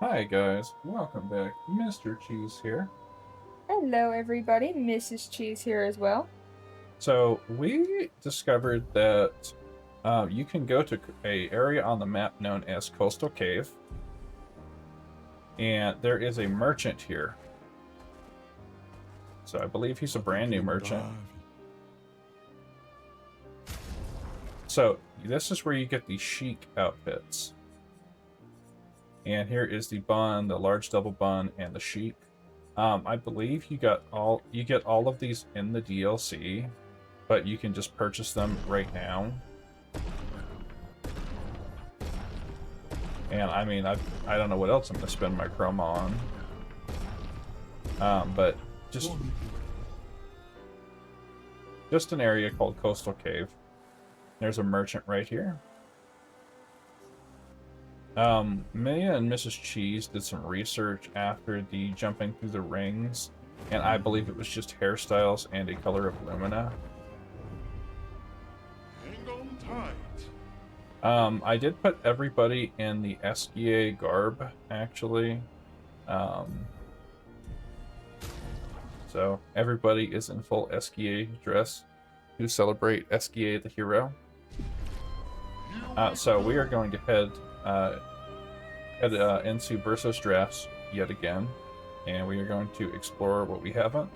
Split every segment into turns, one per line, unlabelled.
Hi guys, welcome back. Mr. Cheese here.
Hello, everybody. Mrs. Cheese here as well.
So we discovered that you can go to a area on the map known as Coastal Cave, and there is a merchant here. So I believe he's a brand new merchant. So this is where you get the chic outfits. And here is the bun, the large double bun, and the chic. I believe you get all of these in the DLC, but you can just purchase them right now. And I mean, I don't know what else I'm going to spend my chroma on. But just just an area called Coastal Cave. There's a merchant right here. Mia and Mrs. Cheese did some research after the jumping through the rings, and I believe it was just hairstyles and a color of lumina.
Hang on tight.
I did put everybody in the SGA garb, actually. Um, so everybody is in full SGA dress to celebrate SGA the hero. So we are going to head into Versos drafts yet again, and we are going to explore what we haven't.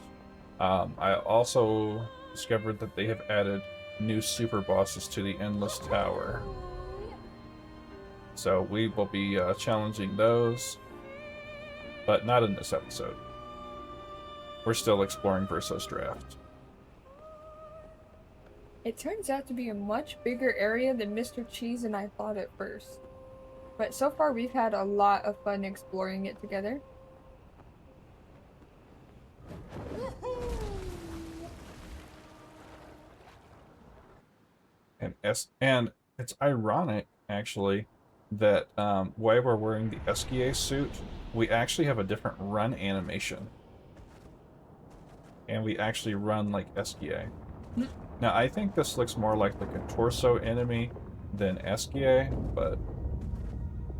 I also discovered that they have added new super bosses to the Endless Tower. So we will be challenging those, but not in this episode. We're still exploring Versos draft.
It turns out to be a much bigger area than Mr. Cheese and I thought at first. But so far, we've had a lot of fun exploring it together.
And it's ironic actually that while we're wearing the SGA suit, we actually have a different run animation, and we actually run like SGA. Now I think this looks more like a torso enemy than SGA, but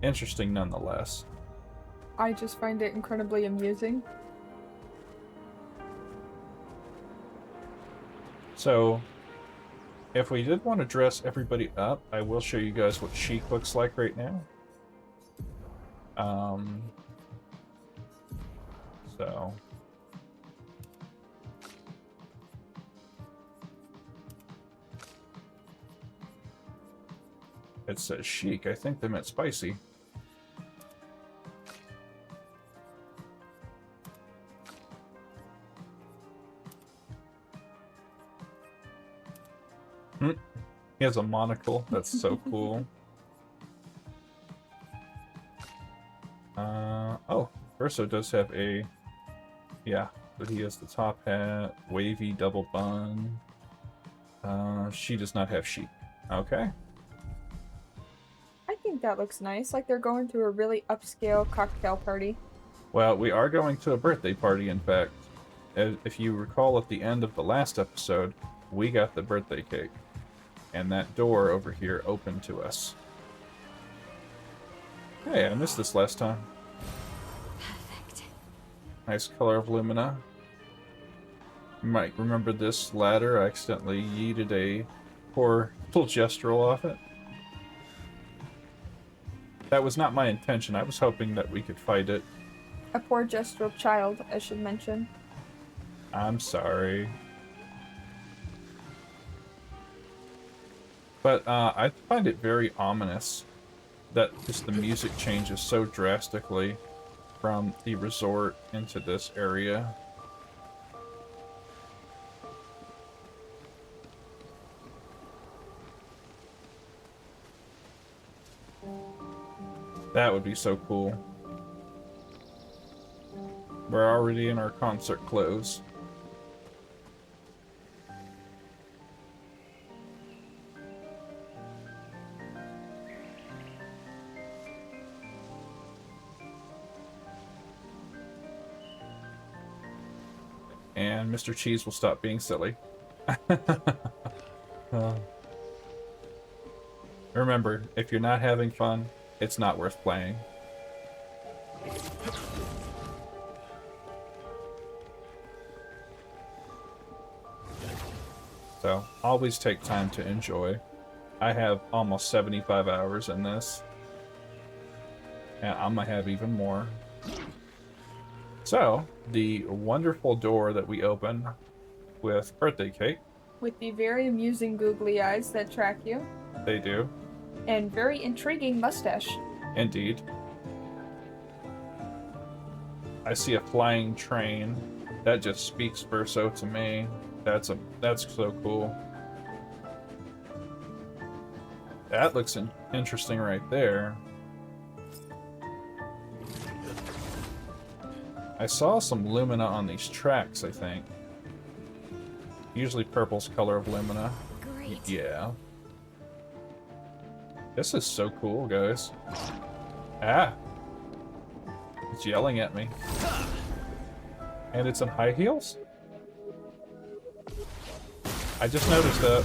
interesting nonetheless.
I just find it incredibly amusing.
So if we did want to dress everybody up, I will show you guys what chic looks like right now. Um, so it says chic. I think they meant spicy. He has a monocle. That's so cool. Oh, Verso does have a, yeah, but he has the top hat, wavy double bun. She does not have chic. Okay.
I think that looks nice, like they're going to a really upscale cocktail party.
Well, we are going to a birthday party, in fact. If you recall at the end of the last episode, we got the birthday cake. And that door over here opened to us. Hey, I missed this last time.
Perfect.
Nice color of lumina. You might remember this ladder. I accidentally yeeted a poor little gestural off it. That was not my intention. I was hoping that we could fight it.
A poor gestural child, I should mention.
I'm sorry. But I find it very ominous that just the music changes so drastically from the resort into this area. That would be so cool. We're already in our concert clothes. And Mr. Cheese will stop being silly. Remember, if you're not having fun, it's not worth playing. So always take time to enjoy. I have almost 75 hours in this. And I'm gonna have even more. So, the wonderful door that we open with birthday cake.
With the very amusing googly eyes that track you.
They do.
And very intriguing mustache.
Indeed. I see a flying train. That just speaks Verso to me. That's so cool. That looks interesting right there. I saw some lumina on these tracks, I think. Usually purple's color of lumina.
Great.
Yeah. This is so cool, guys. Ah! It's yelling at me. And it's in high heels? I just noticed that.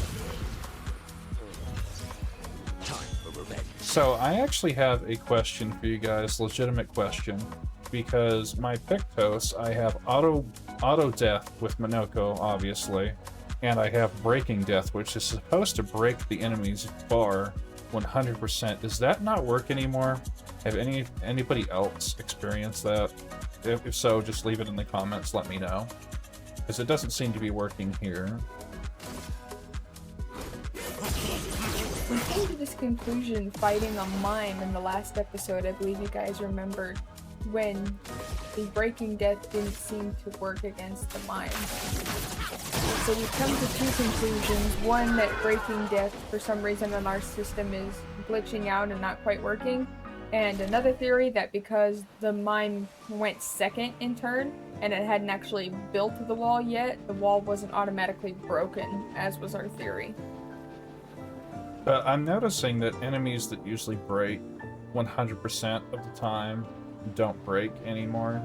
So, I actually have a question for you guys, legitimate question. Because my Pictos, I have auto death with Minoko, obviously. And I have breaking death, which is supposed to break the enemy's bar 100%. Does that not work anymore? Have anybody else experienced that? If so, just leave it in the comments, let me know. Because it doesn't seem to be working here.
We came to this conclusion fighting a mime in the last episode. I believe you guys remembered when the breaking death didn't seem to work against the mime. So we've come to two conclusions. One, that breaking death for some reason in our system is glitching out and not quite working. And another theory that because the mime went second in turn and it hadn't actually built the wall yet, the wall wasn't automatically broken, as was our theory.
But I'm noticing that enemies that usually break 100% of the time don't break anymore.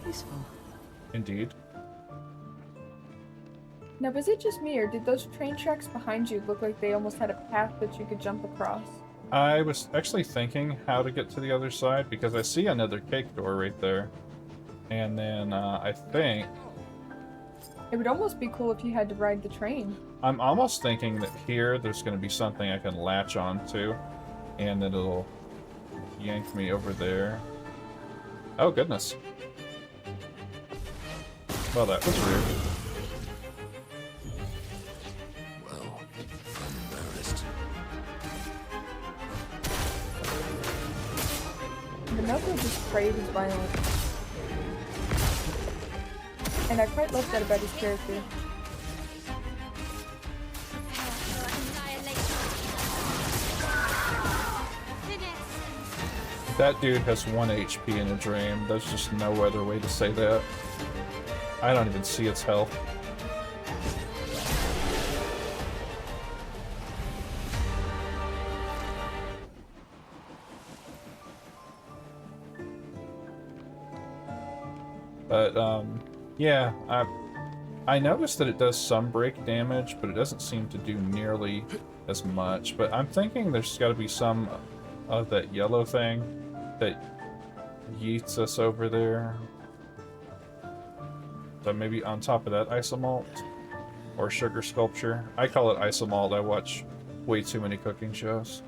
Useful.
Indeed.
Now, was it just me, or did those train tracks behind you look like they almost had a path that you could jump across?
I was actually thinking how to get to the other side, because I see another cake door right there. And then, I think...
It would almost be cool if you had to ride the train.
I'm almost thinking that here, there's going to be something I can latch onto, and then it'll yank me over there. Oh, goodness. Well, that was rude.
Well, I'm embarrassed.
Minoko just prayed his violence. And I quite love that about his character.
That dude has 1 HP in a dream. There's just no other way to say that. I don't even see its health. But, yeah, I noticed that it does some break damage, but it doesn't seem to do nearly as much. But I'm thinking there's got to be some of that yellow thing that yeets us over there. So maybe on top of that isomalt or sugar sculpture. I call it isomalt. I watch way too many cooking shows.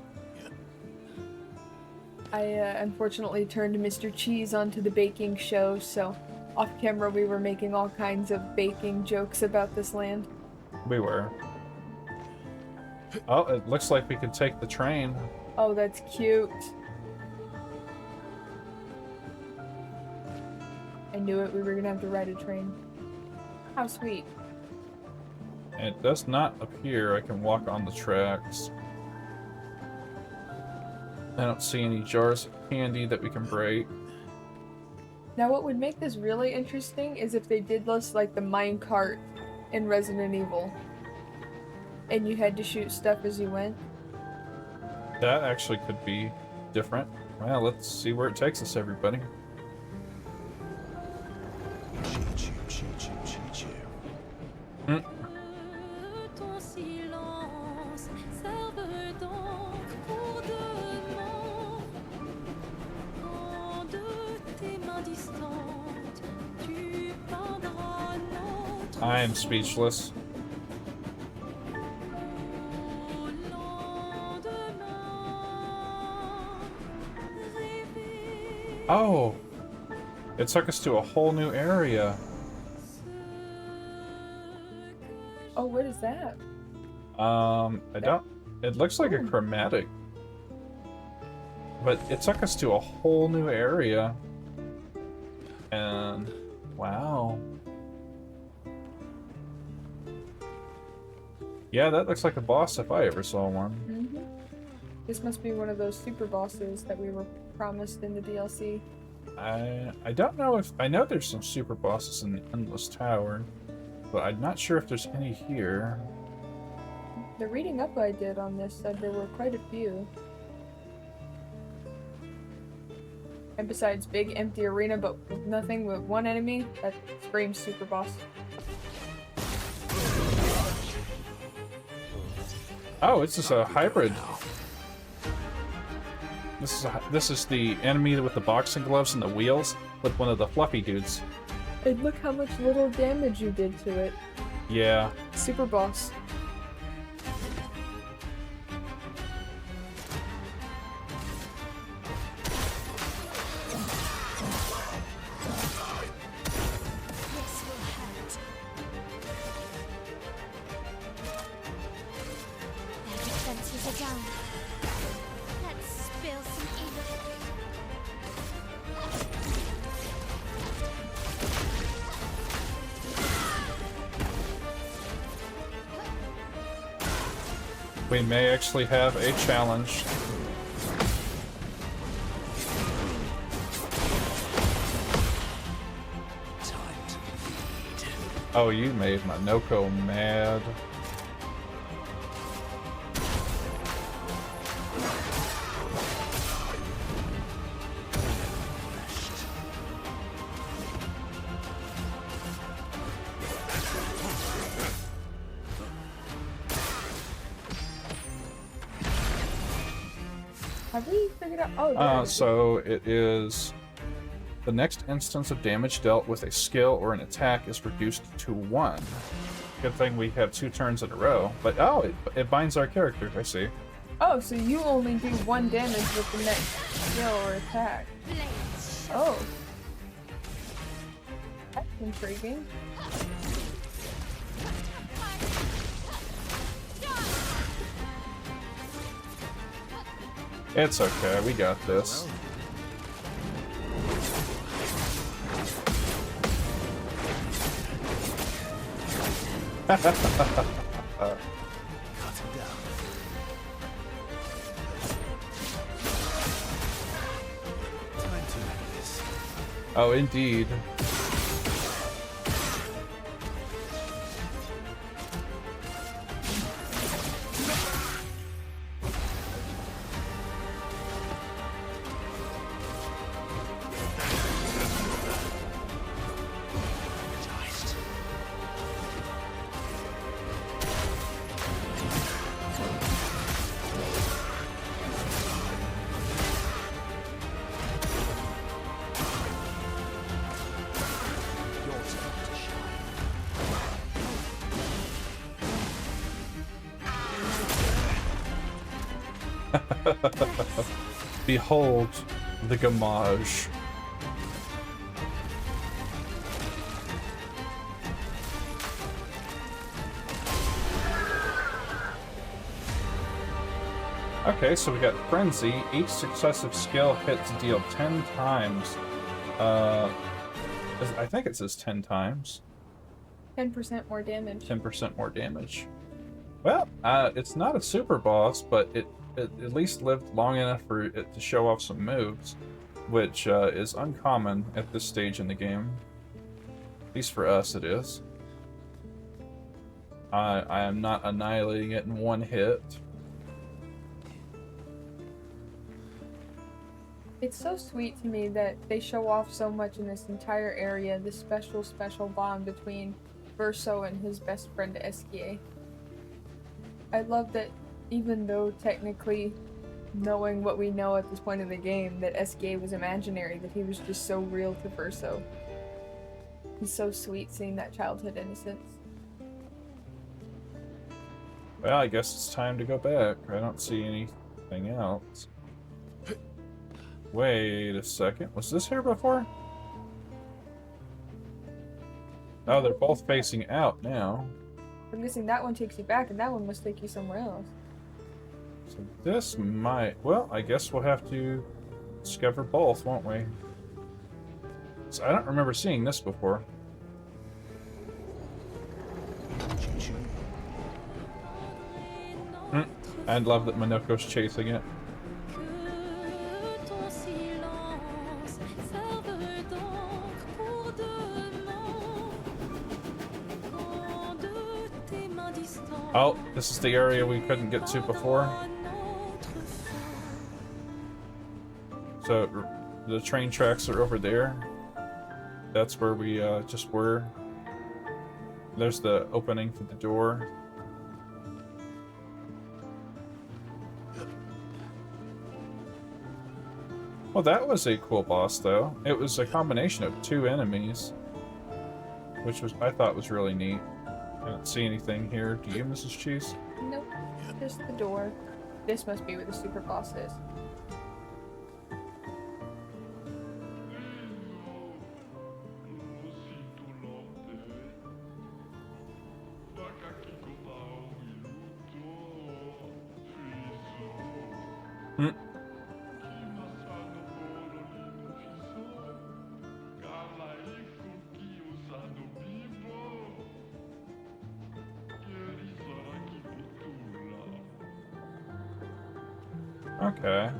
I unfortunately turned Mr. Cheese onto the baking show, so off camera we were making all kinds of baking jokes about this land.
We were. Oh, it looks like we can take the train.
Oh, that's cute. I knew it, we were gonna have to ride a train. How sweet.
And it does not appear I can walk on the tracks. I don't see any jars of candy that we can break.
Now what would make this really interesting is if they did this like the minecart in Resident Evil. And you had to shoot stuff as you went.
That actually could be different. Well, let's see where it takes us, everybody. Mm.
Ton silence serve donc pour demain. Quand de tes mains distantes tu peindras notre
I am speechless.
Au lendemain, rêver
Oh, it took us to a whole new area.
ce que
Oh, what is that?
I don't. It looks like a
Ooh.
chromatic, but it took us to a whole new area. And wow. Yeah, that looks like a boss if I ever saw one.
Mm-hmm. This must be one of those super bosses that we were promised in the DLC.
I don't know if I know there's some super bosses in the Endless Tower, but I'm not sure if there's any here.
The reading up I did on this said there were quite a few. And besides big empty arena but with nothing with one enemy, that screams super boss.
Oh, it's just a hybrid. This is the enemy with the boxing gloves and the wheels with one of the fluffy dudes.
And look how much little damage you did to it.
Yeah.
Super boss.
this will hurt. Their defenses are down. Let's spill some ink.
We may actually have a challenge.
Time to bleed.
Oh, you made Manoko mad.
Have we figured out? Oh, there it is.
So it is the next instance of damage dealt with a skill or an attack is reduced to 1. Good thing we have 2 turns in a row. But oh, it binds our characters. I see.
Oh, so you only do 1 damage with the next skill or attack.
Blades.
Oh. That's intriguing.
It's okay. We got this.
Cut him down. Time to end this.
Oh, indeed.
Energized. Your turn to shine.
Behold the gamage. Okay, so we got Frenzy. Each successive skill hits deal 10 times. I think it says 10 times.
10% more damage.
10% more damage. Well, it's not a super boss, but it at least lived long enough for it to show off some moves, which is uncommon at this stage in the game. At least for us, it is. I am not annihilating it in one hit.
It's so sweet to me that they show off so much in this entire area, this special bond between Verso and his best friend Eskie. I love that even though technically knowing what we know at this point in the game, that Eskie was imaginary, that he was just so real to Verso. It's so sweet seeing that childhood innocence.
Well, I guess it's time to go back. I don't see anything else. Wait a second. Was this here before? Oh, they're both facing out now.
I'm guessing that one takes you back, and that one must take you somewhere else.
So this might... Well, I guess we'll have to discover both, won't we? So I don't remember seeing this before.
Choo-choo.
I'd love that Minoko's chasing it.
Que ton silence serve donc pour demain. Quand de tes mains distantes
Oh, this is the area we couldn't get to before.
notre fin.
So the train tracks are over there. That's where we just were. There's the opening for the door. Well, that was a cool boss, though. It was a combination of 2 enemies, which was I thought was really neat. I don't see anything here. Do you, Mrs. Cheese?
Nope. Just the door. This must be where the super boss is.
Okay.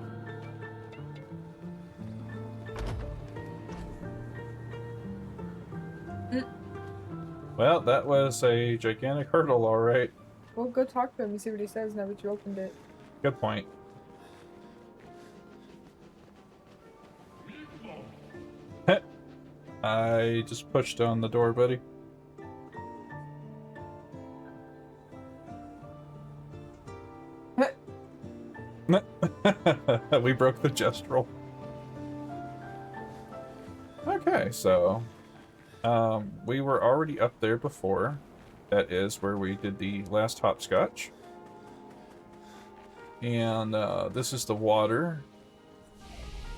Well, that was a gigantic hurdle, alright.
Well, go talk to him and see what he says now that you opened it.
Good point. I just pushed on the door, buddy. We broke the gestural. Okay, so we were already up there before. That is where we did the last hopscotch. And this is the water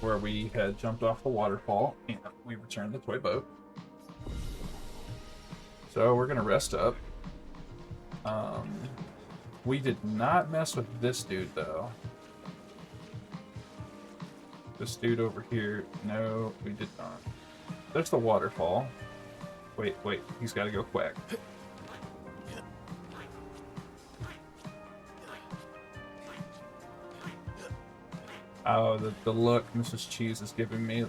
where we had jumped off the waterfall and we returned the toy boat. So we're gonna rest up. We did not mess with this dude though. This dude over here, no, we did not. There's the waterfall. Wait, he's gotta go quack. Oh, the look Mrs. Cheese is giving me.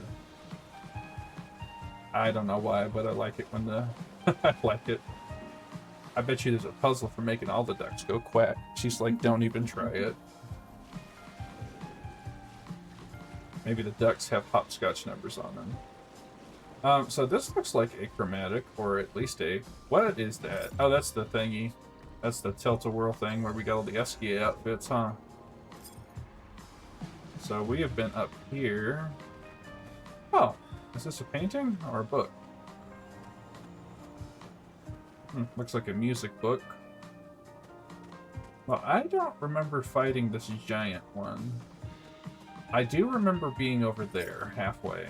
I don't know why, but I like it when the... I like it. I bet you there's a puzzle for making all the ducks go quack. She's like, don't even try it. Maybe the ducks have hopscotch numbers on them. So this looks like a chromatic, or at least a... What is that? Oh, that's the thingy. That's the tilt-a-whirl thing where we got all the SKA outfits, huh? So we have been up here. Oh, is this a painting or a book? Looks like a music book. Well, I don't remember fighting this giant one. I do remember being over there, halfway.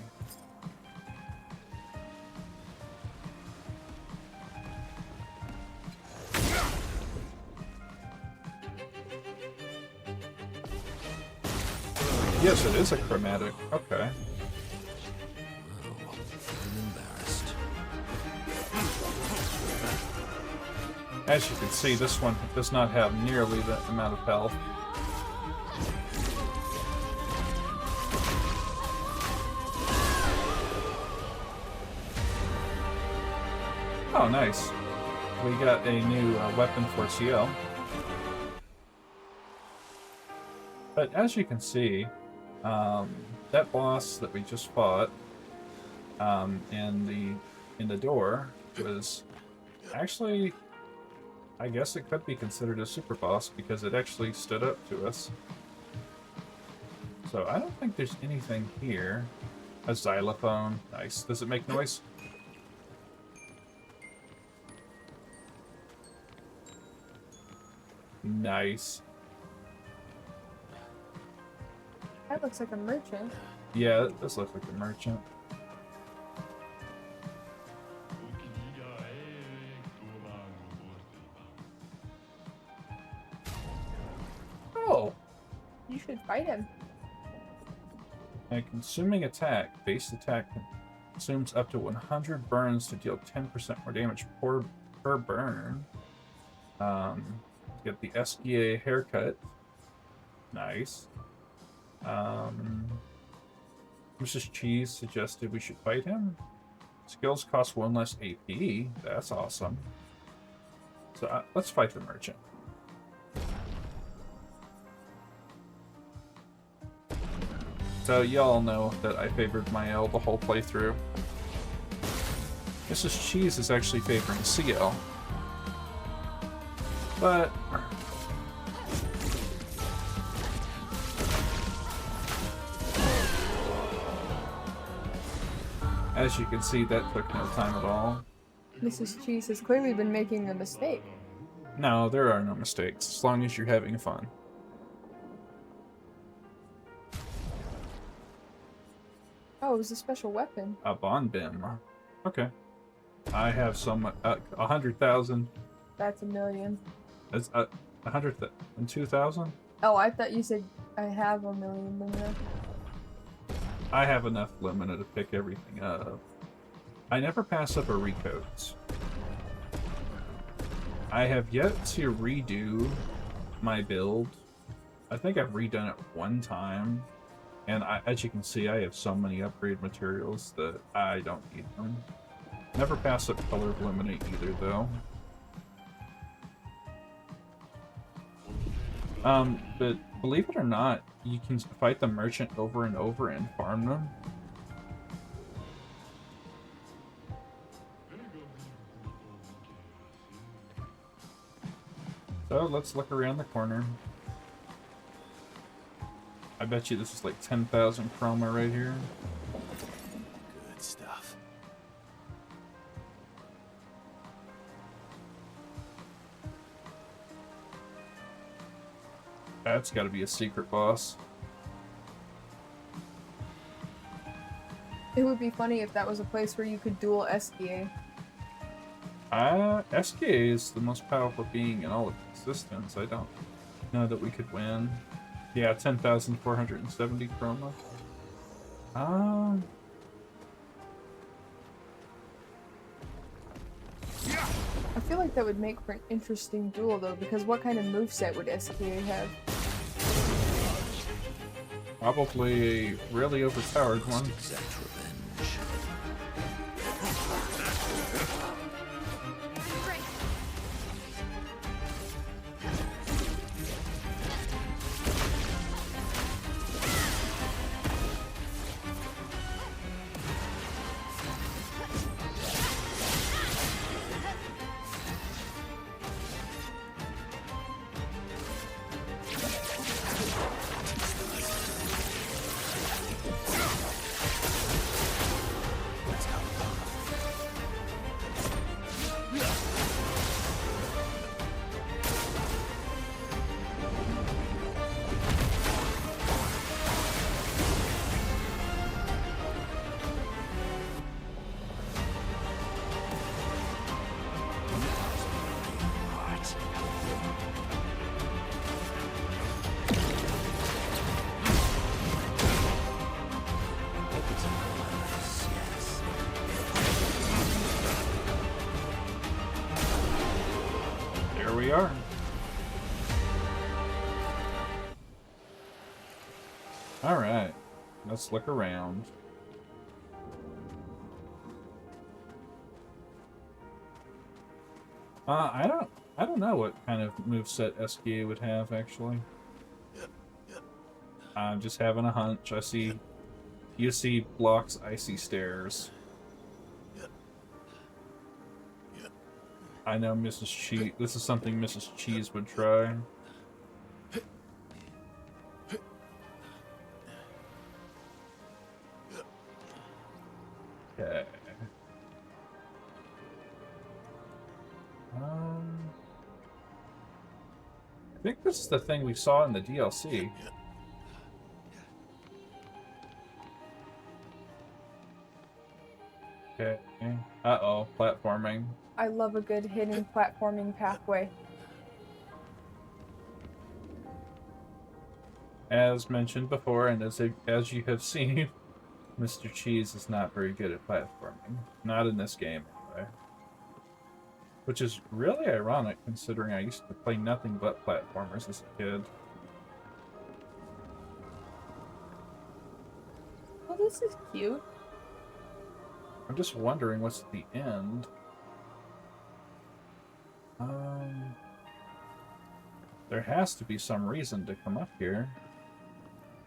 Yes, it is a chromatic. Okay.
I'm embarrassed.
As you can see, this one does not have nearly the amount of health. Oh, nice. We got a new weapon for CL. But as you can see, that boss that we just fought in the door was actually, I guess it could be considered a super boss because it actually stood up to us. So I don't think there's anything here. A xylophone. Nice. Does it make noise? Nice.
That looks like a merchant.
Yeah, this looks like a merchant. Oh!
You should fight him.
A consuming attack. Base attack consumes up to 100 burns to deal 10% more damage per burn. Get the SGA haircut. Nice. Mrs. Cheese suggested we should fight him. Skills cost 1 less AP. That's awesome. So let's fight the merchant. So y'all know that I favored Mael the whole playthrough. Mrs. Cheese is actually favoring CL. But as you can see, that took no time at all.
Mrs. Cheese has clearly been making a mistake.
No, there are no mistakes, as long as you're having fun.
Oh, it was a special weapon.
A bond bim. Okay. I have some 100,000.
That's a million.
That's 102,000.
Oh, I thought you said I have a million in there.
I have enough limina to pick everything up. I never pass up a recoats. I have yet to redo my build. I think I've redone it one time. And as you can see, I have so many upgrade materials that I don't need them. Never pass up color of Eliminate either, though. But believe it or not, you can fight the merchant over and over and farm them. So let's look around the corner. I bet you this is like 10,000 chroma right here.
Good stuff.
That's got to be a secret boss.
It would be funny if that was a place where you could duel SDA.
SKA is the most powerful being in all of existence. I don't know that we could win. Yeah, 10,470 chroma.
I feel like that would make for an interesting duel though, because what kind of moveset would SKA have?
Probably a really overpowered one.
Exact revenge.
There we are. All right, let's look around. I don't know what kind of moveset SKA would have actually. I'm just having a hunch. You see blocks, I see stairs. I know Mrs. Cheese. This is something Mrs. Cheese would try. Okay. think this is the thing we saw in the DLC. Okay. Uh-oh, platforming.
I love a good hidden platforming pathway.
As mentioned before, and as you have seen, Mr. Cheese is not very good at platforming. Not in this game, anyway. Which is really ironic, considering I used to play nothing but platformers as a kid.
Well, this is cute.
I'm just wondering what's at the end. There has to be some reason to come up here.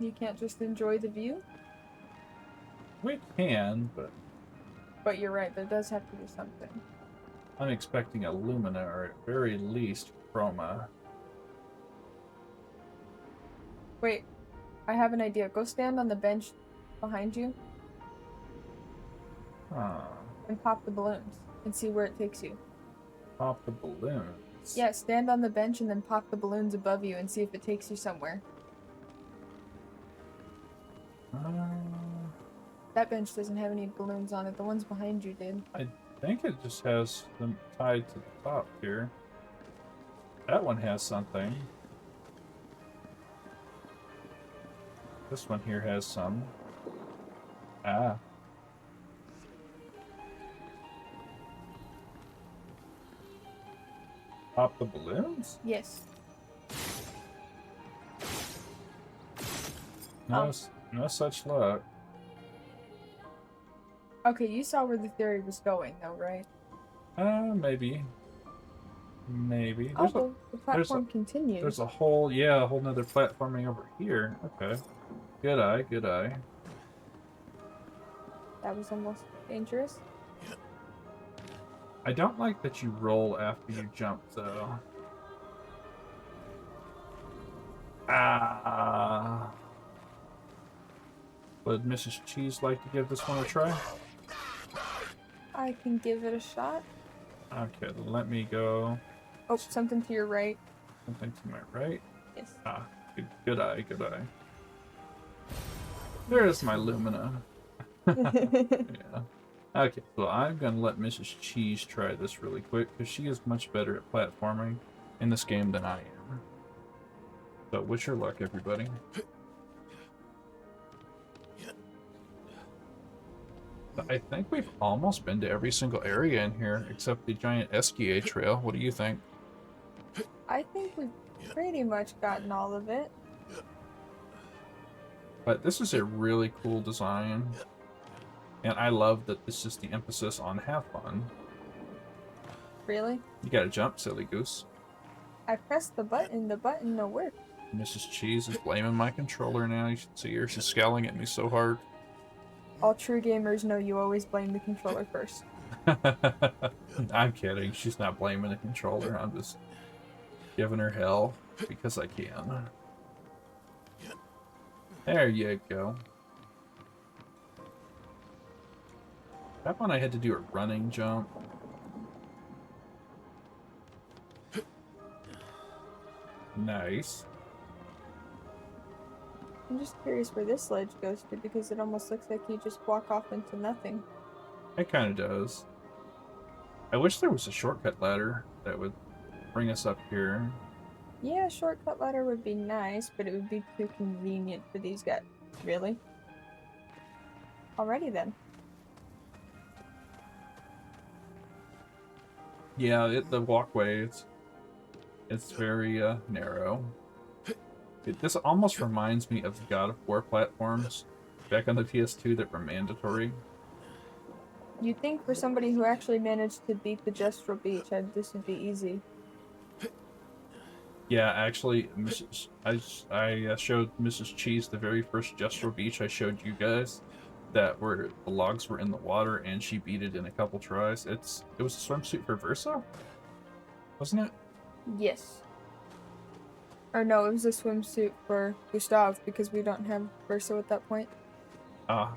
You can't just enjoy the view?
We can, but
But you're right, there does have to be something.
I'm expecting a Lumina, or at very least Chroma.
Wait, I have an idea. Go stand on the bench behind you
Huh.
and pop the balloons and see where it takes you.
Pop the balloons.
Yeah, stand on the bench and then pop the balloons above you and see if it takes you somewhere. That bench doesn't have any balloons on it. The ones behind you did.
I think it just has them tied to the top here. That one has something. This one here has some. Ah. Pop the balloons?
Yes.
No, no such luck.
Okay, you saw where the theory was going, though, right?
Maybe. Maybe.
Oh, well, the platform continues.
There's a whole, yeah, a whole nother platforming over here. Okay. Good eye, good eye.
That was almost dangerous.
I don't like that you roll after you jump, though. Ah. Would Mrs. Cheese like to give this one a try?
I can give it a shot.
Okay, let me go.
Oh, something to your right.
Something to my right.
Yes.
Ah, good eye, good eye. There's my Lumina. Yeah. Okay, so I'm gonna let Mrs. Cheese try this really quick, because she is much better at platforming in this game than I am. So wish her luck, everybody. I think we've almost been to every single area in here, except the giant SKA trail. What do you think?
I think we've pretty much gotten all of it.
But this is a really cool design. And I love that this is the emphasis on have fun.
Really?
You gotta jump, silly goose.
I pressed the button no work.
Mrs. Cheese is blaming my controller now. You should see her. She's scowling at me so hard.
All true gamers know you always blame the controller first.
I'm kidding. She's not blaming the controller. I'm just giving her hell because I can. There you go. That one I had to do a running jump. Nice.
I'm just curious where this ledge goes to because it almost looks like you just walk off into nothing.
It kind of does. I wish there was a shortcut ladder that would bring us up here.
Yeah, a shortcut ladder would be nice, but it would be too convenient for these guys. Really? Alrighty then.
Yeah, the walkway, it's very narrow. This almost reminds me of the God of War platforms back on the PS2 that were mandatory.
You'd think for somebody who actually managed to beat the Jestro Beach, this would be easy.
Yeah, actually, I showed Mrs. Cheese the very first Jestro Beach I showed you guys, that where the logs were in the water, and she beat it in a couple tries. It was a swimsuit for Verso, wasn't it?
Yes. Or no, it was a swimsuit for Gustav because we don't have Verso at that point.
Ah.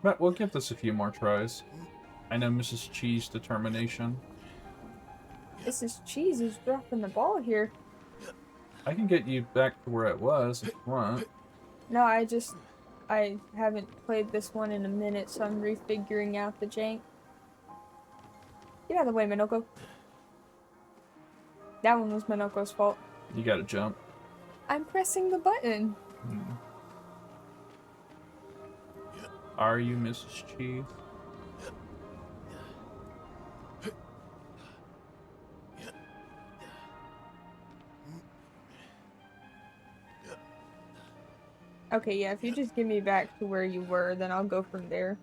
But we'll give this a few more tries. I know Mrs. Cheese determination.
Mrs. Cheese is dropping the ball here.
I can get you back to where it was if you want.
No, I haven't played this one in a minute, so I'm refiguring out the jank. Get out of the way, Minoko. That one was Minoko's fault.
You gotta jump.
I'm pressing the button.
Are you Mrs. Cheese?
Okay, yeah, if you just give me back to where you were, then I'll go from there.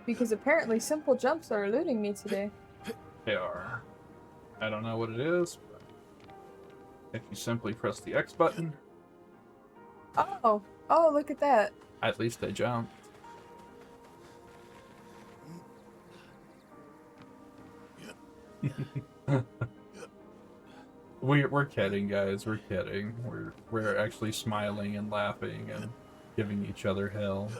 Because apparently simple jumps are eluding me today.
They are. I don't know what it is, but if you simply press the X button,
Oh, look at that.
at least they jump. We're kidding, guys. We're kidding. We're actually smiling and laughing and giving each other hell.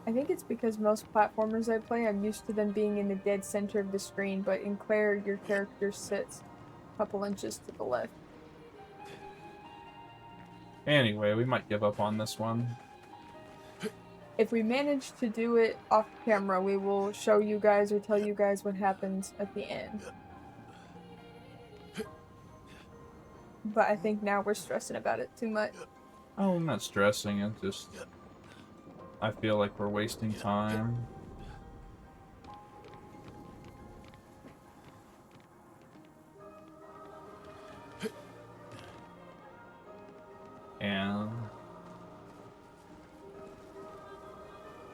I think it's because most platformers I play, I'm used to them being in the dead center of the screen, but in Clair, your character sits a couple inches to the left.
Anyway, we might give up on this one.
If we manage to do it off camera, we will show you guys or tell you guys what happens at the end. But I think now we're stressing about it too much.
Oh, I'm not stressing. It's just I feel like we're wasting time. And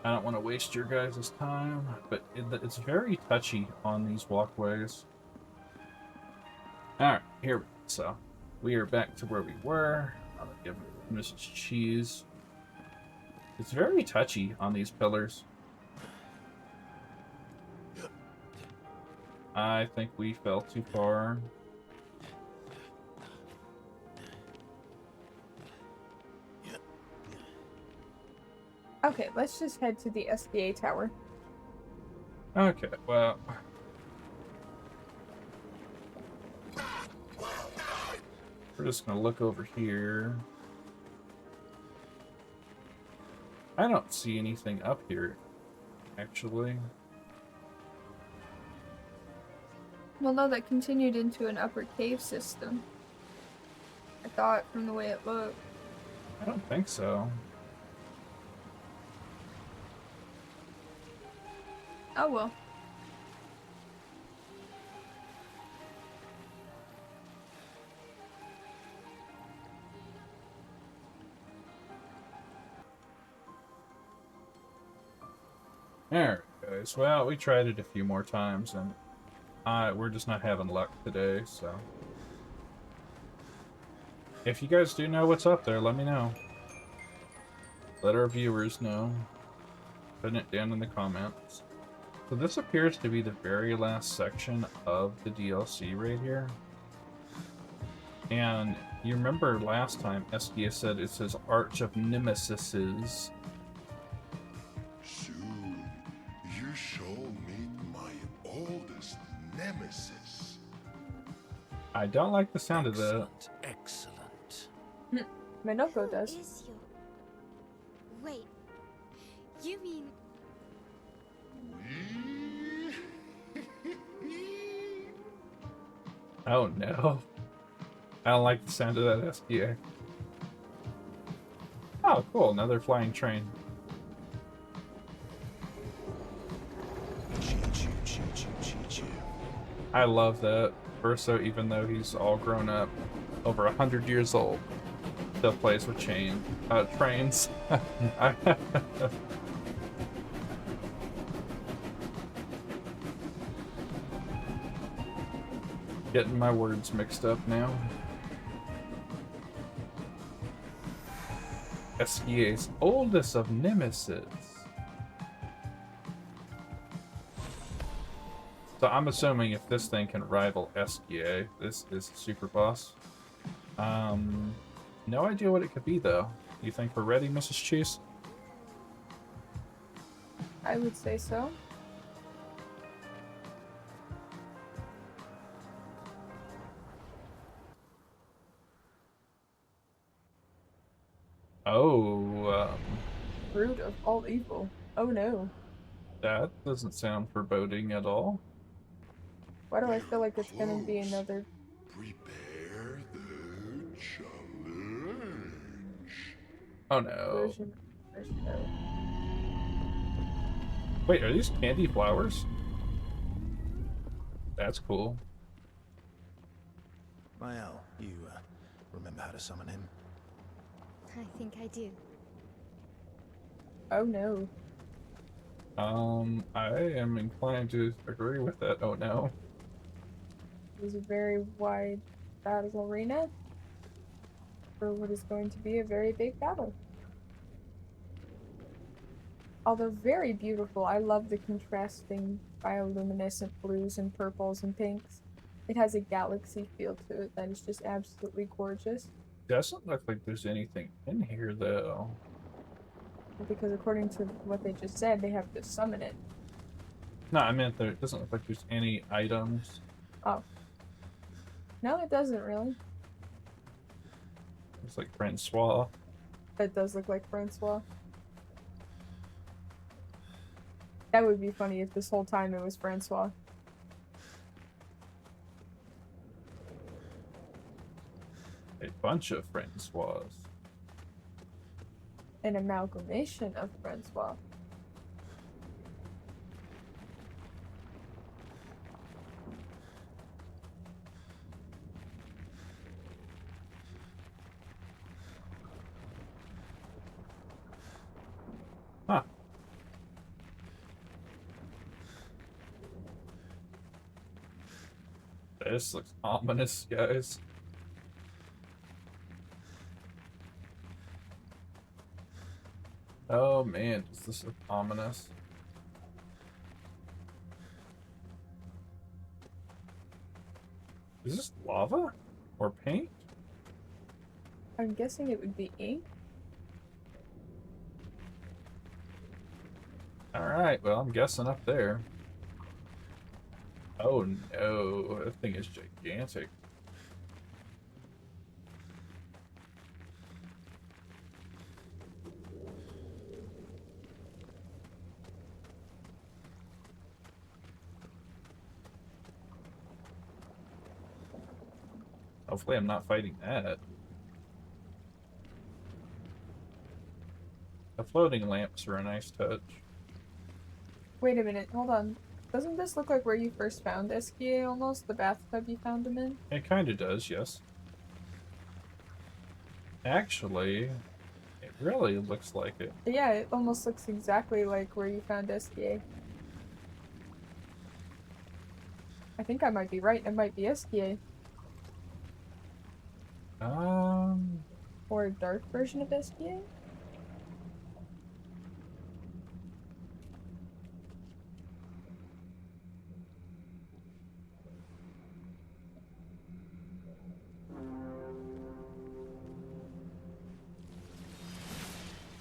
I don't want to waste your guys' time, but it's very touchy on these walkways. Alright, here we go. So, we are back to where we were. I'm gonna give Mrs. Cheese. It's very touchy on these pillars. I think we fell too far.
Okay, let's just head to the SDA tower.
Okay, well... we're just gonna look over here. I don't see anything up here, actually.
Well, no, that continued into an upper cave system. I thought from the way it looked.
I don't think so.
Oh well.
Alright, guys. Well, we tried it a few more times, and we're just not having luck today, so... if you guys do know what's up there, let me know. Let our viewers know. Put it down in the comments. So this appears to be the very last section of the DLC right here. And you remember last time Eskia said it says Arch of Nemesises.
Soon, you shall meet my oldest nemesis.
I don't like the sound of that.
Excellent.
Minoko does.
Who is your... Wait, you mean...
Oh no. I don't like the sound of that SPA. Oh, cool. Another flying train.
Choo choo choo choo choo choo.
I love that. Verso, even though he's all grown up, over 100 years old, still plays with trains. Getting my words mixed up now. Eskia's oldest of nemesis. So I'm assuming if this thing can rival SKA, this is the super boss. No idea what it could be though. You think we're ready, Mrs. Cheese?
I would say so.
Oh,
Root of all evil. Oh no.
that doesn't sound foreboding at all.
Why do I feel like it's gonna be another?
Prepare the challenge.
Oh no.
Version of the show.
Wait, are these candy flowers? That's cool.
Mael, you remember how to summon him?
I think I do.
Oh no.
I am inclined to agree with that. Oh no.
There's a very wide battle arena for what is going to be a very big battle. Although very beautiful, I love the contrasting bioluminescent blues and purples and pinks. It has a galaxy feel to it that is just absolutely gorgeous.
Doesn't look like there's anything in here though.
Because according to what they just said, they have to summon it.
No, I meant there. It doesn't look like there's any items.
Oh. No, it doesn't really.
It's like Francois.
It does look like Francois. That would be funny if this whole time it was Francois.
A bunch of Francois.
An amalgamation of Francois.
Huh. This looks ominous, guys. Oh man, does this look ominous? Is this lava? Or paint?
I'm guessing it would be ink.
Alright, well, I'm guessing up there. Oh no, that thing is gigantic. Hopefully I'm not fighting that. The floating lamps are a nice touch.
Wait a minute, hold on. Doesn't this look like where you first found SKA almost? The bathtub you found him in?
It kind of does, yes. Actually, it really looks like it.
Yeah, it almost looks exactly like where you found SKA. I think I might be right. It might be SKA. Or a dark version of SKA?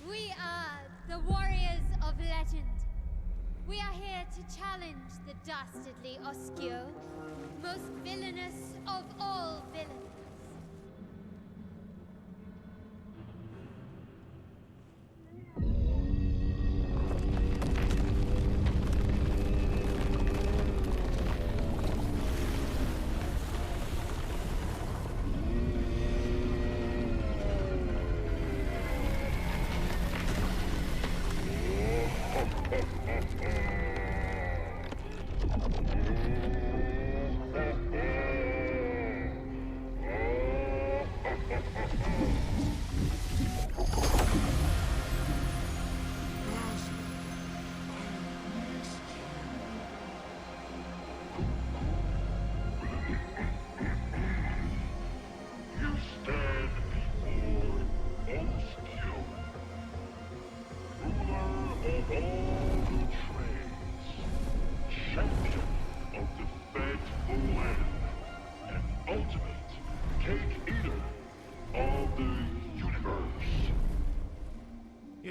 We are the warriors of legend. We are here to challenge the dastardly Obscur, most villainous of all villains.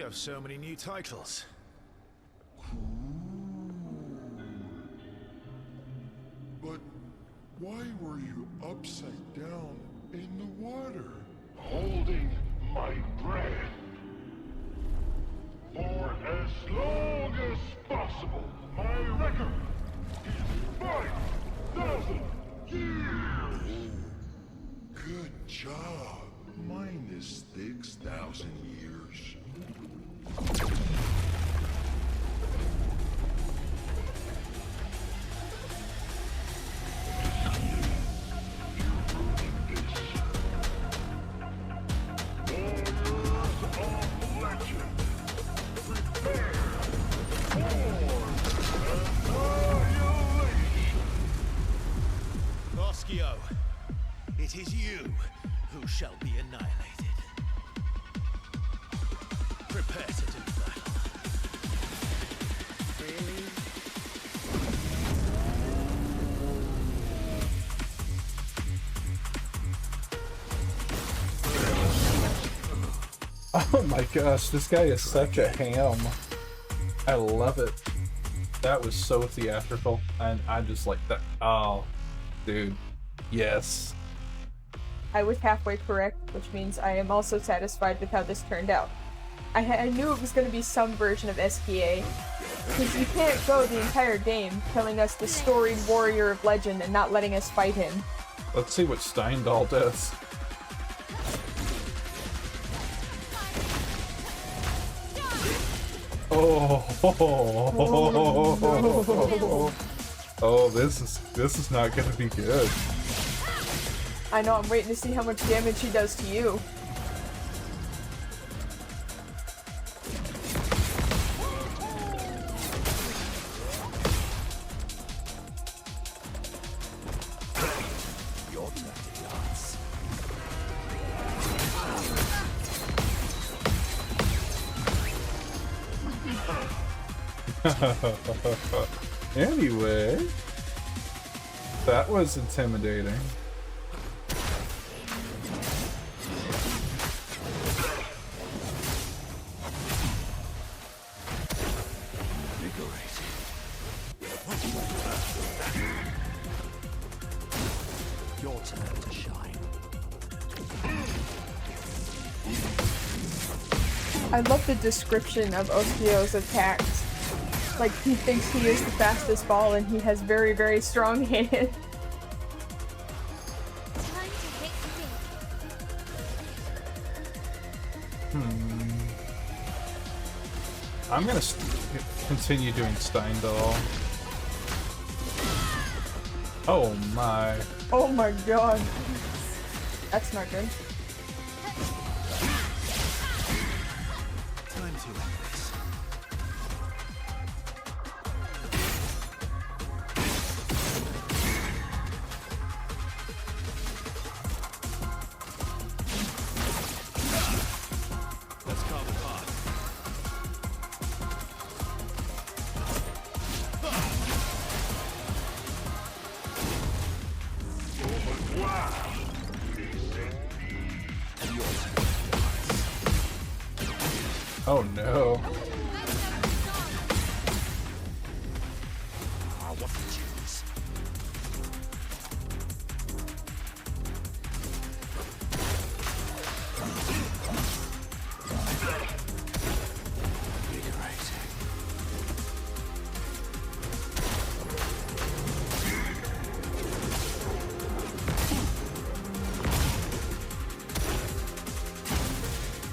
You have so many new titles.
But why were you upside down in the water? Holding my breath. For as long as possible, my record is 5,000 years! Good job. Mine is 6,000 years.
Obscur, it is you who shall be annihilated. Prepare to do battle. Really?
Oh my gosh, this guy is such a ham. I love it. That was so theatrical, and I just like that. Oh, dude, yes.
I was halfway correct, which means I am also satisfied with how this turned out. I knew it was going to be some version of SPA, because you can't go the entire game telling us the storied warrior of legend and not letting us fight him.
Let's see what Steindal does. Oh, this is not gonna be good.
I know, I'm waiting to see how much damage he does to you.
Your turn to dance.
Anyway, that was intimidating.
Your turn to shine.
I love the description of Obscur's attacks. Like, he thinks he is the fastest ball and he has very, very strong hands.
Time to hit big.
I'm gonna continue doing Steindal. Oh my.
Oh my god. That's not good.
Time to end this. Let's carve a path.
Oh no.
Ah, what the choose? Invigorating.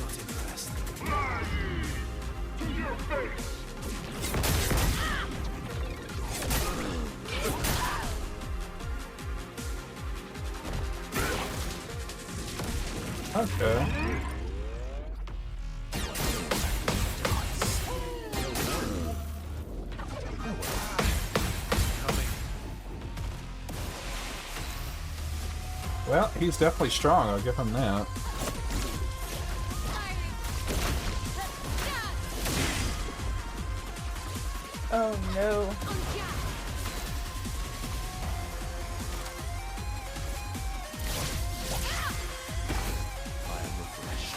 Not impressed.
To your face!
Okay. Well, he's definitely strong, I'll give him that.
Oh no.
I am refreshed.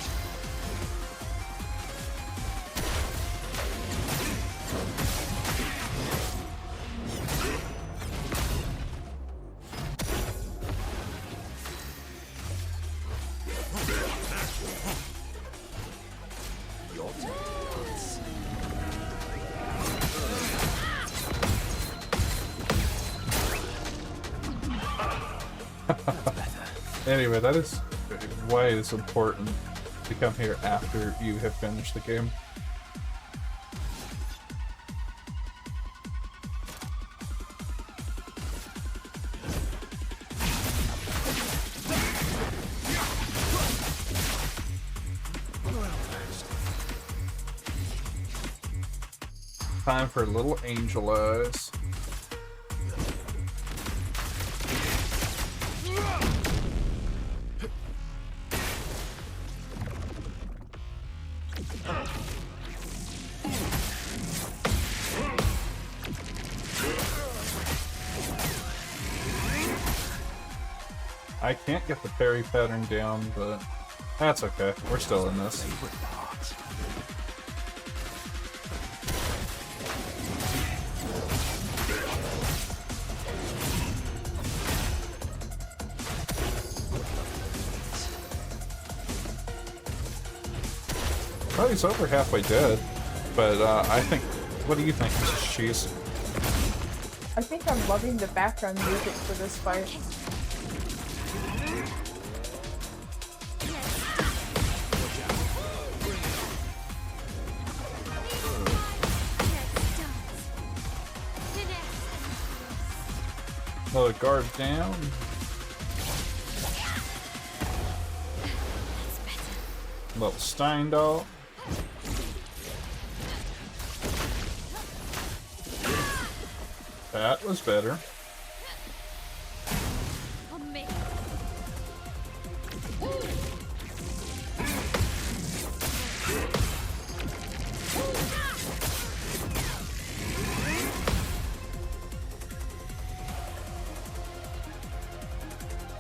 Anyway, that is why it's important to come here after you have finished the game. Time for little angel eyes. I can't get the parry pattern down, but that's okay. We're still in this. Oh, he's over halfway dead, but I think. What do you think, Mrs. Cheese?
I think I'm loving the background music for this fight.
Another guard down. Little Steindal. That was better.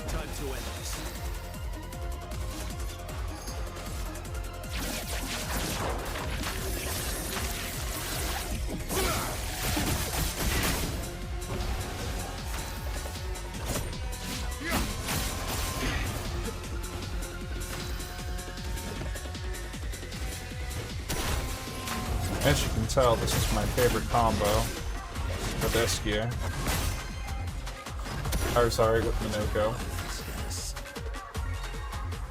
Time to end this.
As you can tell, this is my favorite combo with Eskia. Or sorry, with Minoko.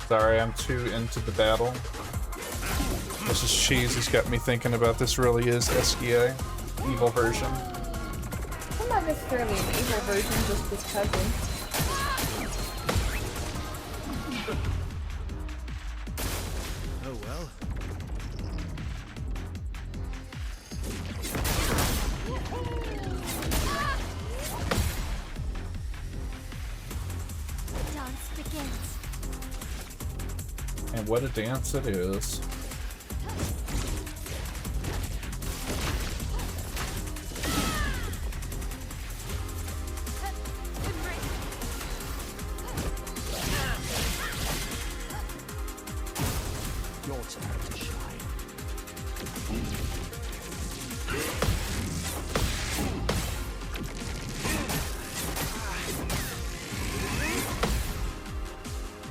Sorry, I'm too into the battle. Mrs. Cheese has got me thinking about this really is Eskia, evil version.
I'm not necessarily an evil version, just his cousin.
Oh well.
Dance begins.
And what a dance it is.
Your turn to shine.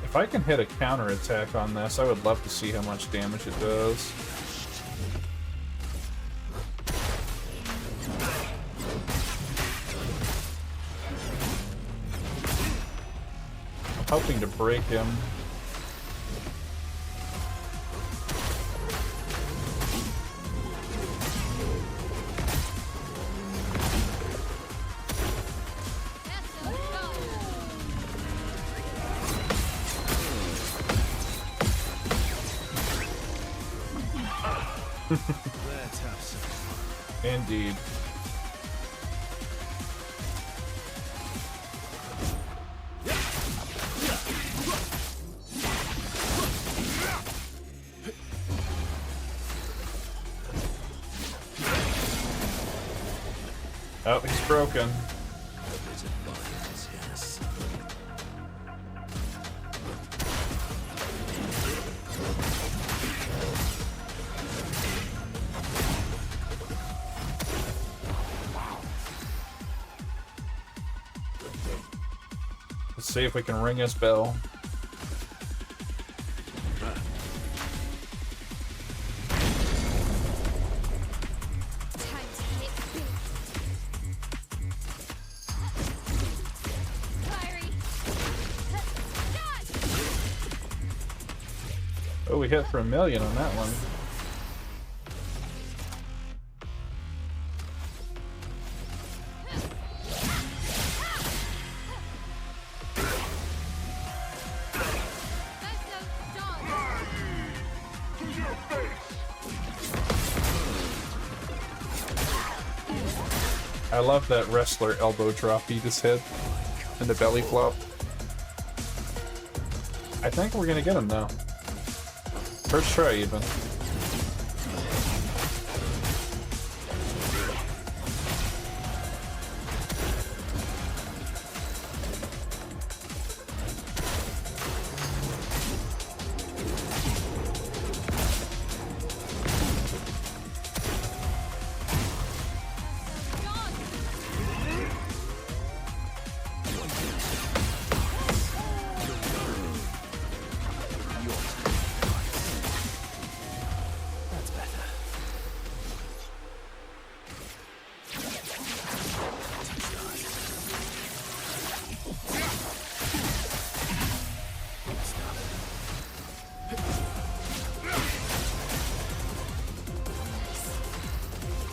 If I can hit a counterattack on this, I would love to see how much damage it does. I'm hoping to break him.
Let's have some.
Indeed. Oh, he's broken.
Is it violence? Yes.
Let's see if we can ring his bell.
Time to hit big. Fiery.
Oh, we hit for 1 million on that one. I love that wrestler elbow drop he just hit and the belly flop. I think we're gonna get him now. First try even.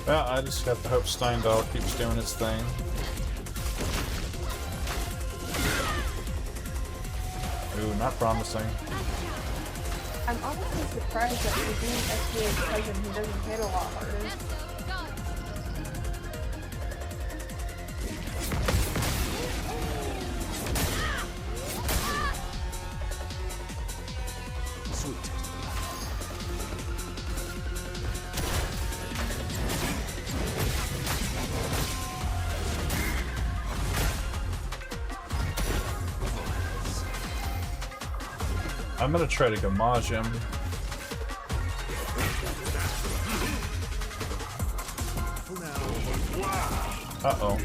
Well, I just have to hope Steindal keeps doing its thing. Ooh, not promising.
I'm honestly surprised that for being SDA's cousin, he doesn't hit a lot harder.
Sweet.
I'm gonna try to gamage him. Uh-oh.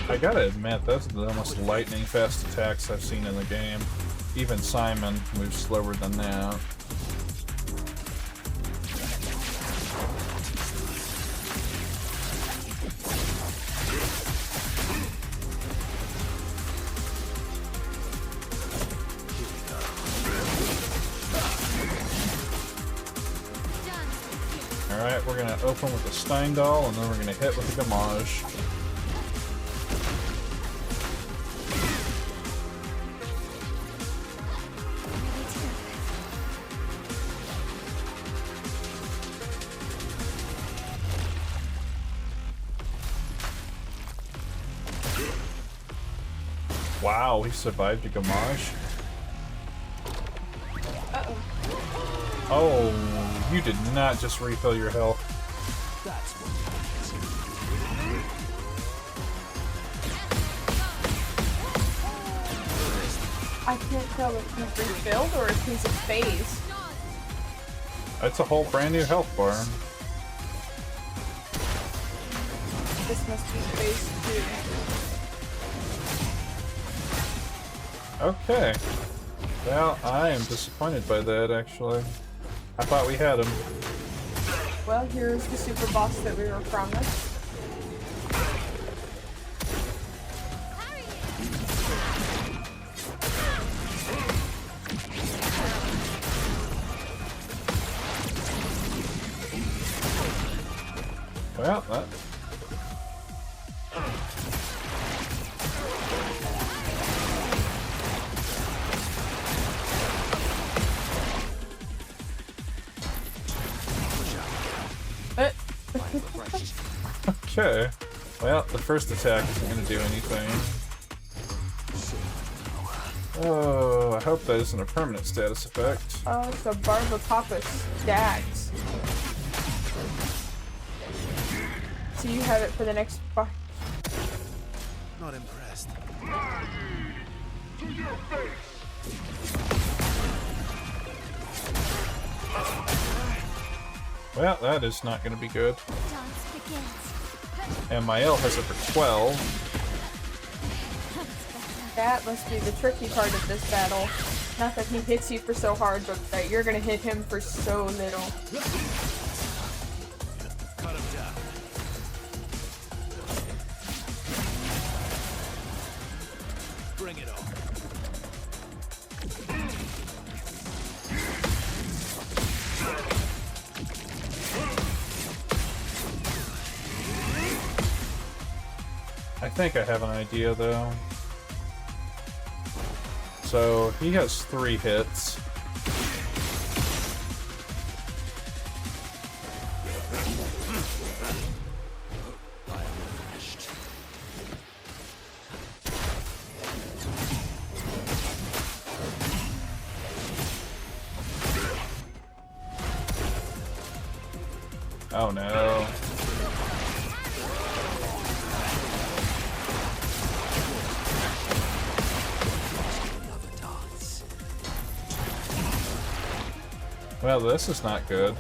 I gotta admit, those are the most lightning fast attacks I've seen in the game. Even Simon moves slower than that. Alright, we're gonna open with the Steindal, and then we're gonna hit with the Gamage. Wow, he survived the Gamage.
Uh-oh.
Oh, you did not just refill your health.
That's what
I can't tell if he's refilled or if he's a phase.
That's a whole brand new health bar.
This must be phase 2.
Okay. Well, I am disappointed by that, actually. I thought we had him.
Well, here's the super boss that we were promised.
Well, that... Okay. Well, the first attack isn't going to do anything. Oh, I hope that isn't a permanent status effect.
Oh, it's a Barbapapa's stacks. So you have it for the next fight.
Not impressed.
To your face!
Well, that is not going to be good.
Dance begins.
And my L has it for 12.
That's better.
That must be the tricky part of this battle. Not that he hits you for so hard, but that you're gonna hit him for so little.
Cut him down. Bring it on.
I think I have an idea though. So he has 3 hits. Oh no. Well, this is not good.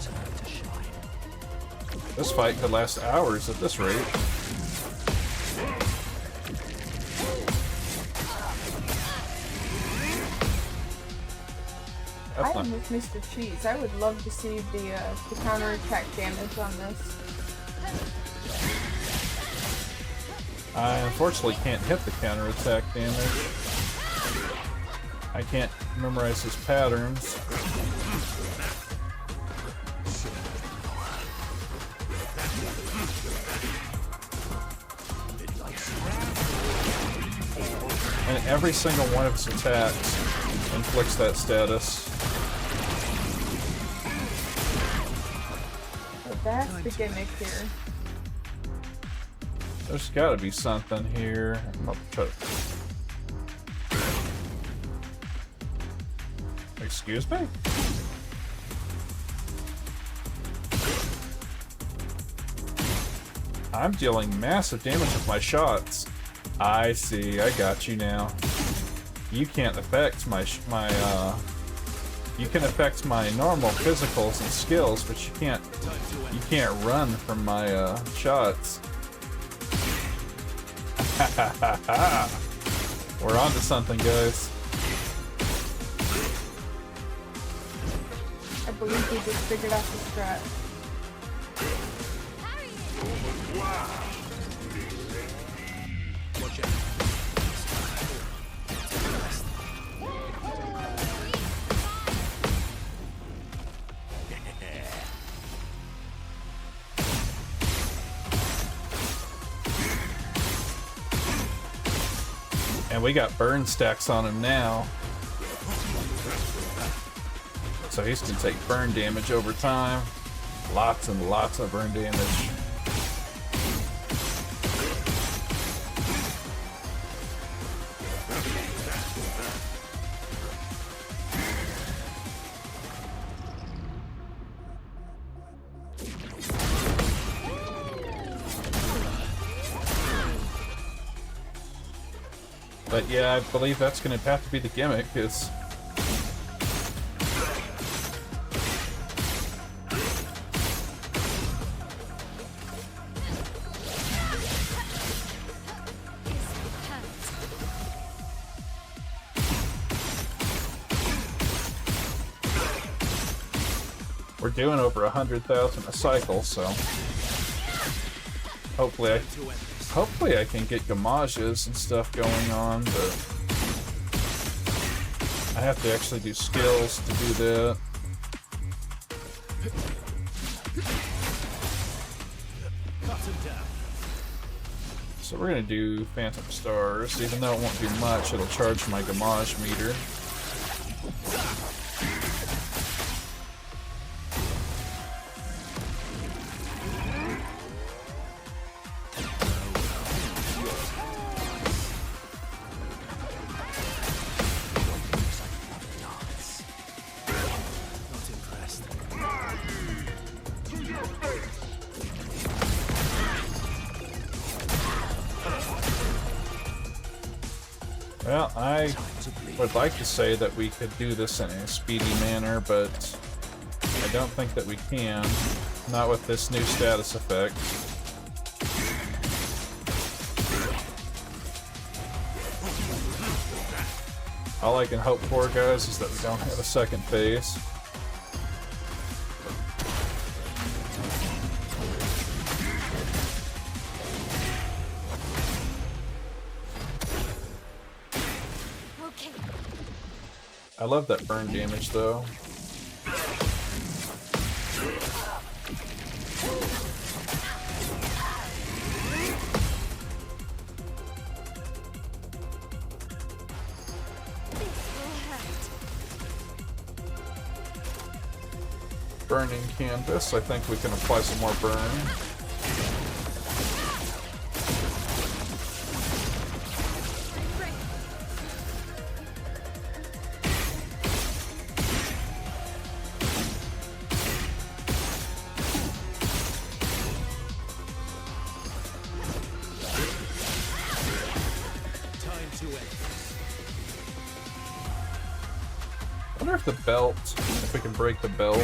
This fight could last hours at this rate. That's not...
I'm with Mr. Cheese. I would love to see the counterattack damage on this.
I unfortunately can't hit the counterattack damage. I can't memorize his patterns. And every single one of his attacks inflicts that status.
So that's the gimmick here.
There's gotta be something here. I'm gonna try to... Excuse me? I'm dealing massive damage with my shots. I see, I got you now. You can't affect my you can affect my normal physicals and skills, but you can't run from my shots. We're on to something, guys.
I believe we just figured out the strat.
Watch out.
And we got burn stacks on him now. So he's gonna take burn damage over time. Lots and lots of burn damage. But yeah, I believe that's gonna have to be the gimmick, is we're doing over 100,000 a cycle, so hopefully I can get gamages and stuff going on, but I have to actually do skills to do that. So we're gonna do Phantom Stars, even though it won't do much, it'll charge my gamage meter. Well, I would like to say that we could do this in a speedy manner, but I don't think that we can. Not with this new status effect. All I can hope for, guys, is that we don't have a second phase.
Okay.
I love that burn damage, though. Burning canvas. I think we can apply some more burn.
Time to end.
I wonder if the belt, if we can break the belt.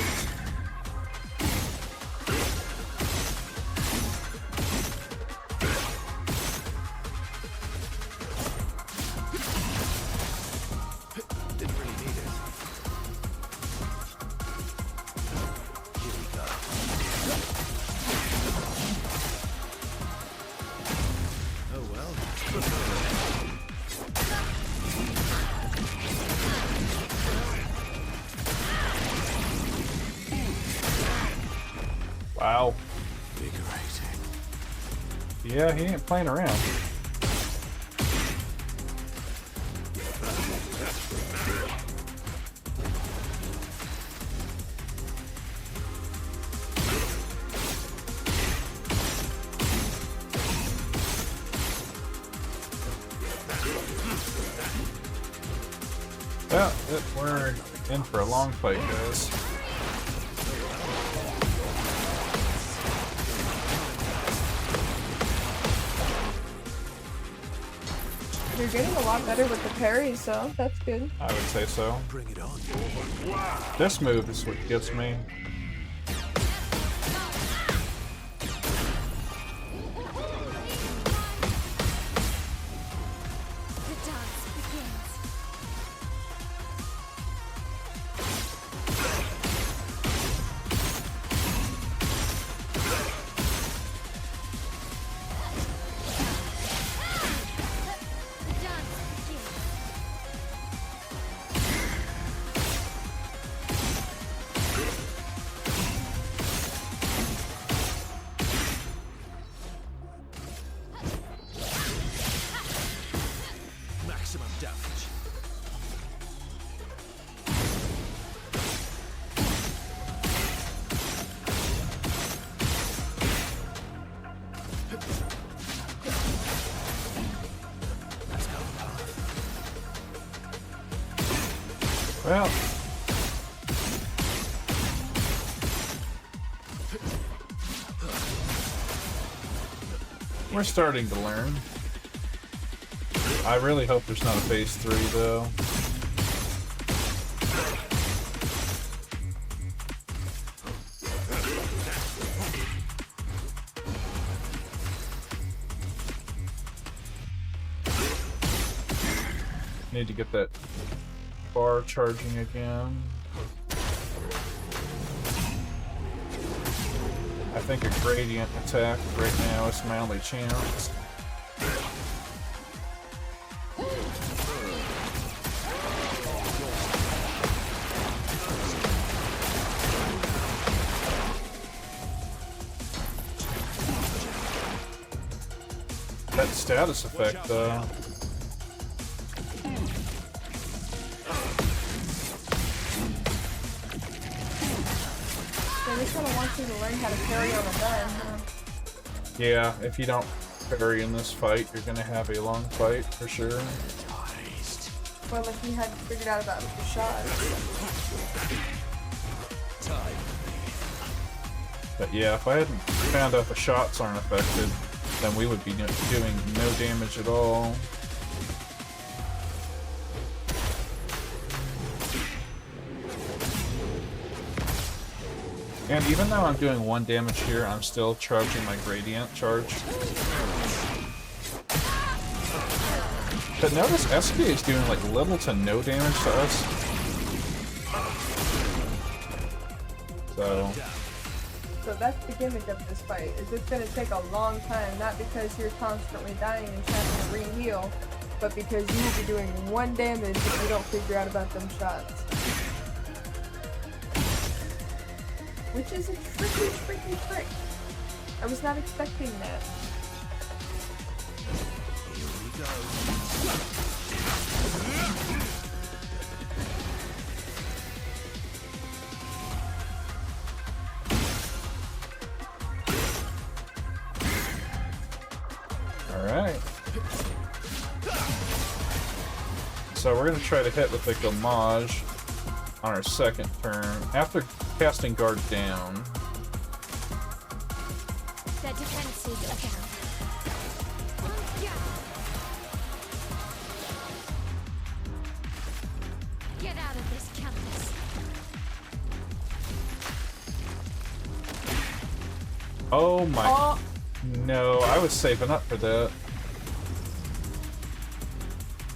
Didn't really need it. Here we go. Oh well.
Wow.
Invigorating.
Yeah, he ain't playing around. Well, we're in for a long fight, guys.
You're getting a lot better with the parries, so that's good.
I would say so.
Bring it on.
This move is what gets me.
The dance begins. The dance begins.
Maximum damage. Let's go.
Well, we're starting to learn. I really hope there's not a phase 3, though. Need to get that bar charging again. I think a gradient attack right now is my only chance. That status effect, though.
They just kind of want you to learn how to parry on a gun, huh?
Yeah, if you don't parry in this fight, you're gonna have a long fight for sure.
Taste.
Well, if you had figured out about the shots.
Time.
But yeah, if I hadn't found out the shots aren't affected, then we would be doing no damage at all. And even though I'm doing 1 damage here, I'm still charging my gradient charge. But notice SK is doing like little to no damage to us.
So that's the gimmick of this fight, is it's gonna take a long time, not because you're constantly dying and having to re-heal, but because you will be doing 1 damage if you don't figure out about them shots. Which is a tricky trick. I was not expecting that.
Here we go.
Alright. So we're gonna try to hit with the Gomage on our second turn. After casting guard down.
Their defenses are down. Get out of this campus.
Oh my.
Oh,
No, I was saving up for that.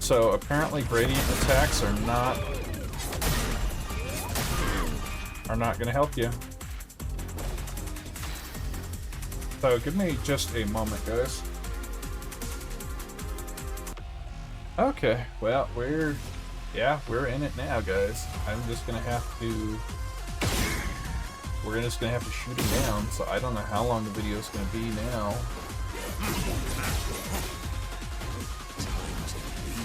So apparently gradient attacks are not gonna help you. So give me just a moment, guys. Okay, well we're in it now, guys. We're just gonna have to shoot him down, so I don't know how long the video is gonna be now.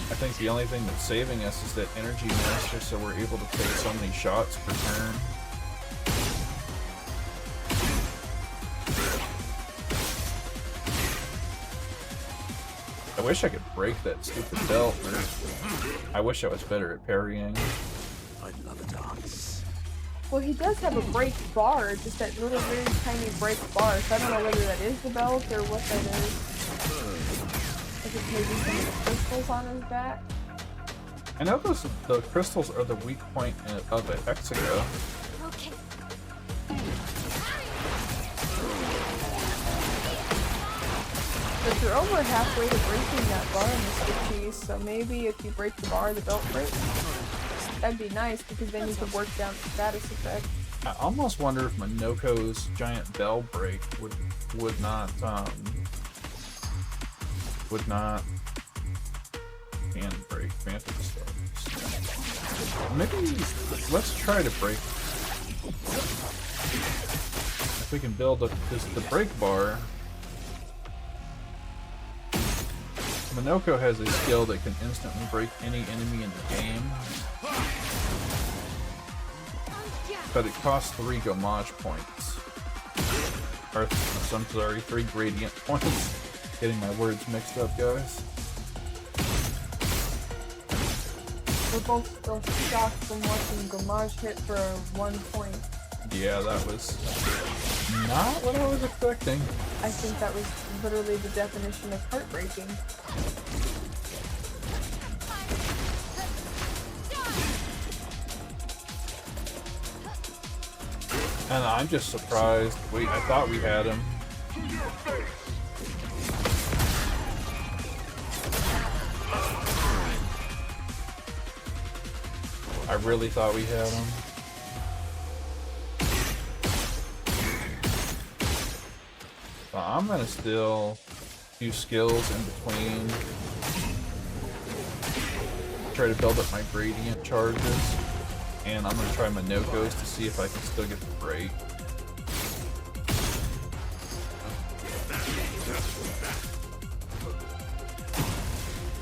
I think the only thing that's saving us is that energy master, so we're able to take so many shots per turn. I wish I could break that stupid belt, or I wish I was better at parrying.
I'd love a dance.
well, he does have a break bar, just that little very tiny break bar, so I don't know whether that is the belt or what that is. If it's maybe some of the crystals on his back.
I know the crystals are the weak point of a Hexago.
Okay.
But you're over halfway to breaking that bar, Mr. Cheese, so maybe if you break the bar, the belt breaks. That'd be nice, because then you could work down the status effect.
I almost wonder if Minoko's giant bell break would not hand break Phantom Stars. Maybe let's try to break. If we can build up the break bar. Minoko has a skill that can instantly break any enemy in the game. But it costs 3 Gomage points. Or, I'm sorry, 3 Gradient points. Getting my words mixed up, guys.
We're both still shocked from watching Gomage hit for 1 point.
Yeah, that was not what I was expecting.
I think that was literally the definition of heartbreaking.
And I'm just surprised. Wait, I thought we had him. I really thought we had him. So I'm gonna still do skills in between. Try to build up my gradient charges. And I'm gonna try Minoko's to see if I can still get the break.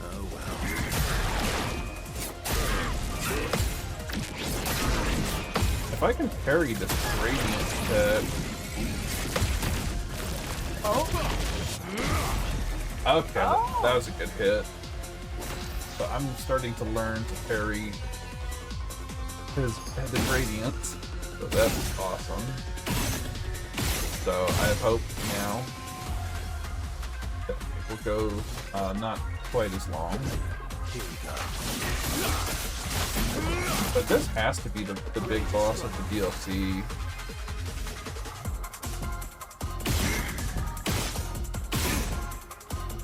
Oh well.
If I can parry this gradient attack.
Oh,
Okay, that was a good hit. So I'm starting to learn to parry the gradients. So that's awesome. So I have hope now that it will go not quite as long.
Here we go.
But this has to be the big boss of the DLC.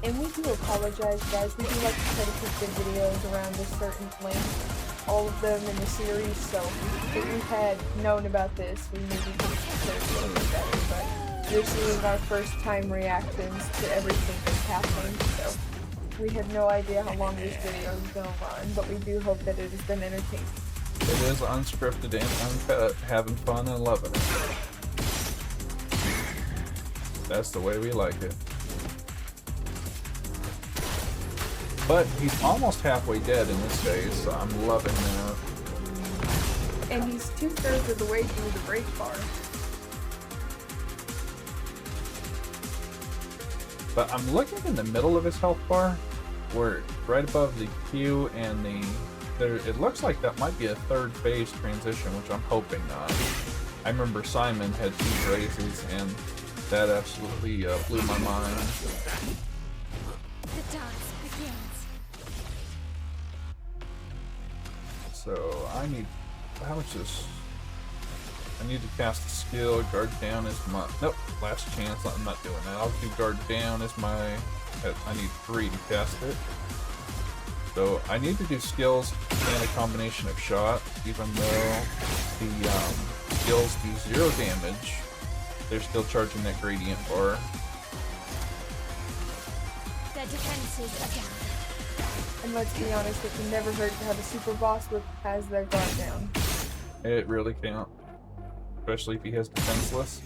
And we do apologize, guys. We do like to try to keep the videos around a certain length, all of them in the series, so if we had known about this, we maybe could have a little better, but you're seeing our first time reactions to everything that's happening, so we have no idea how long this video is going to run, but we do hope that it has been entertaining.
It is unscripted and uncut, having fun and loving it. That's the way we like it. But he's almost halfway dead in this phase, so I'm loving that.
And he's 2/3 of the way through the break bar.
But I'm looking in the middle of his health bar, where right above the Q and the... it looks like that might be a third phase transition, which I'm hoping not. I remember Simon had 2 phases, and that absolutely blew my mind.
The dance begins.
So I need... how much is... I need to cast a skill. Guard down is my... nope, last chance. I'm not doing that. I'll do guard down as my... I need 3 to cast it. So I need to do skills and a combination of shot, even though the skills do 0 damage. They're still charging that gradient bar.
Their defenses are down.
And let's be honest, it can never hurt to have a super boss with has their guard down.
It really can't. Especially if he has defenseless.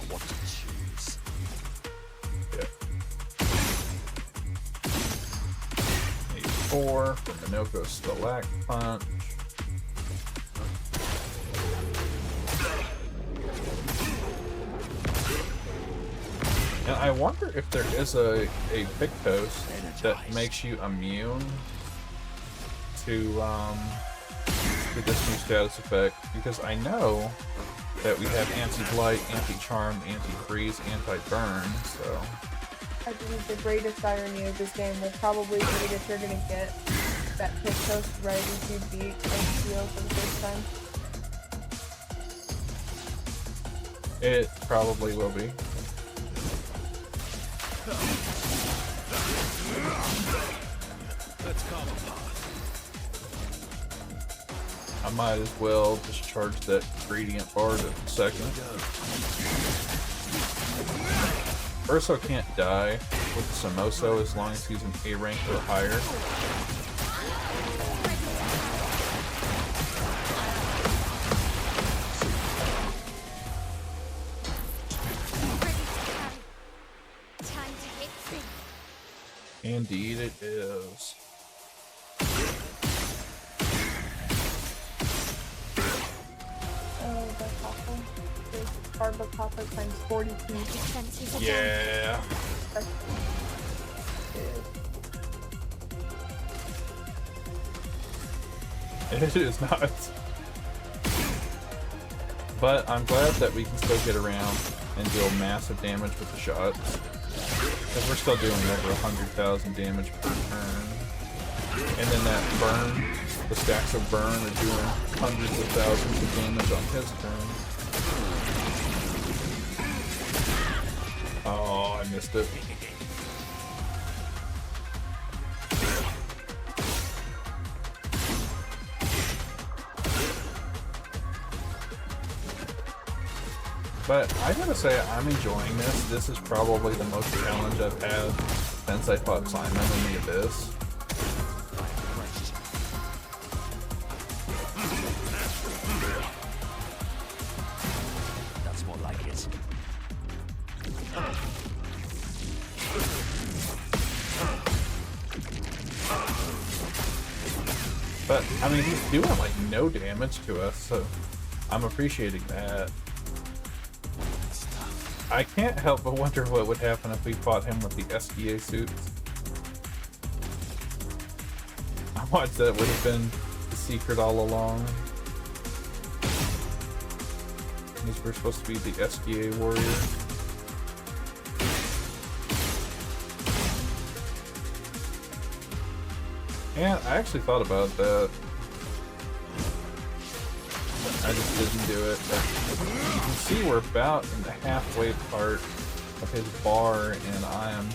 What to choose?
Need 4 for Minoko's Stalactite Punch. And I wonder if there is a Pictos that makes you immune to this new status effect, because I know that we have anti-blight, anti-charm, anti-freeze, anti-burn, so...
I believe the greatest irony of this game will probably be that you're gonna get that Pictos right as you beat Obscur for the first time.
It probably will be.
Let's come apart.
I might as well discharge that gradient bar to second. Verso can't die with Samoso as long as he's an A rank or higher.
Time to hit free.
Indeed it is.
Oh, that's awful. There's Barba Papa times 42.
Defenses are down.
Yeah.
That's good.
It is not. But I'm glad that we can still get around and deal massive damage with the shots. Because we're still doing over 100,000 damage per turn. And then that burn, the stacks of burn are doing hundreds of thousands of damage on his turn. Oh, I missed it. But I gotta say, I'm enjoying this. This is probably the most challenge I've had since I fought Simon in the Abyss.
That's more like it.
But, I mean, he's doing like no damage to us, so I'm appreciating that.
Stuff.
I can't help but wonder what would happen if we fought him with the SDA suits. I watched that would have been the secret all along. These were supposed to be the SDA warrior. And I actually thought about that. I just didn't do it. But you can see we're about in the halfway part of his bar, and I am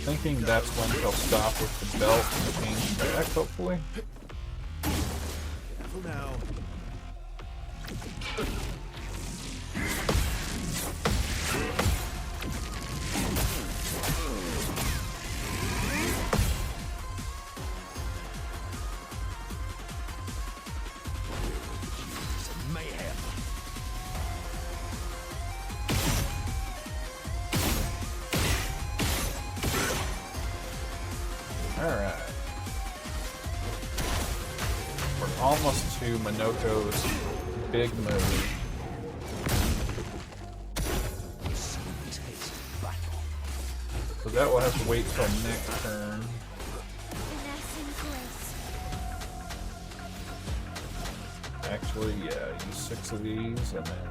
thinking that's when he'll stop with the belt and change back, hopefully.
Careful now. Some mayhem.
Alright. We're almost to Minoko's big move.
Taste battle.
So that will have to wait till next turn.
Finesse and grace.
Actually, yeah, use 6 of these and then.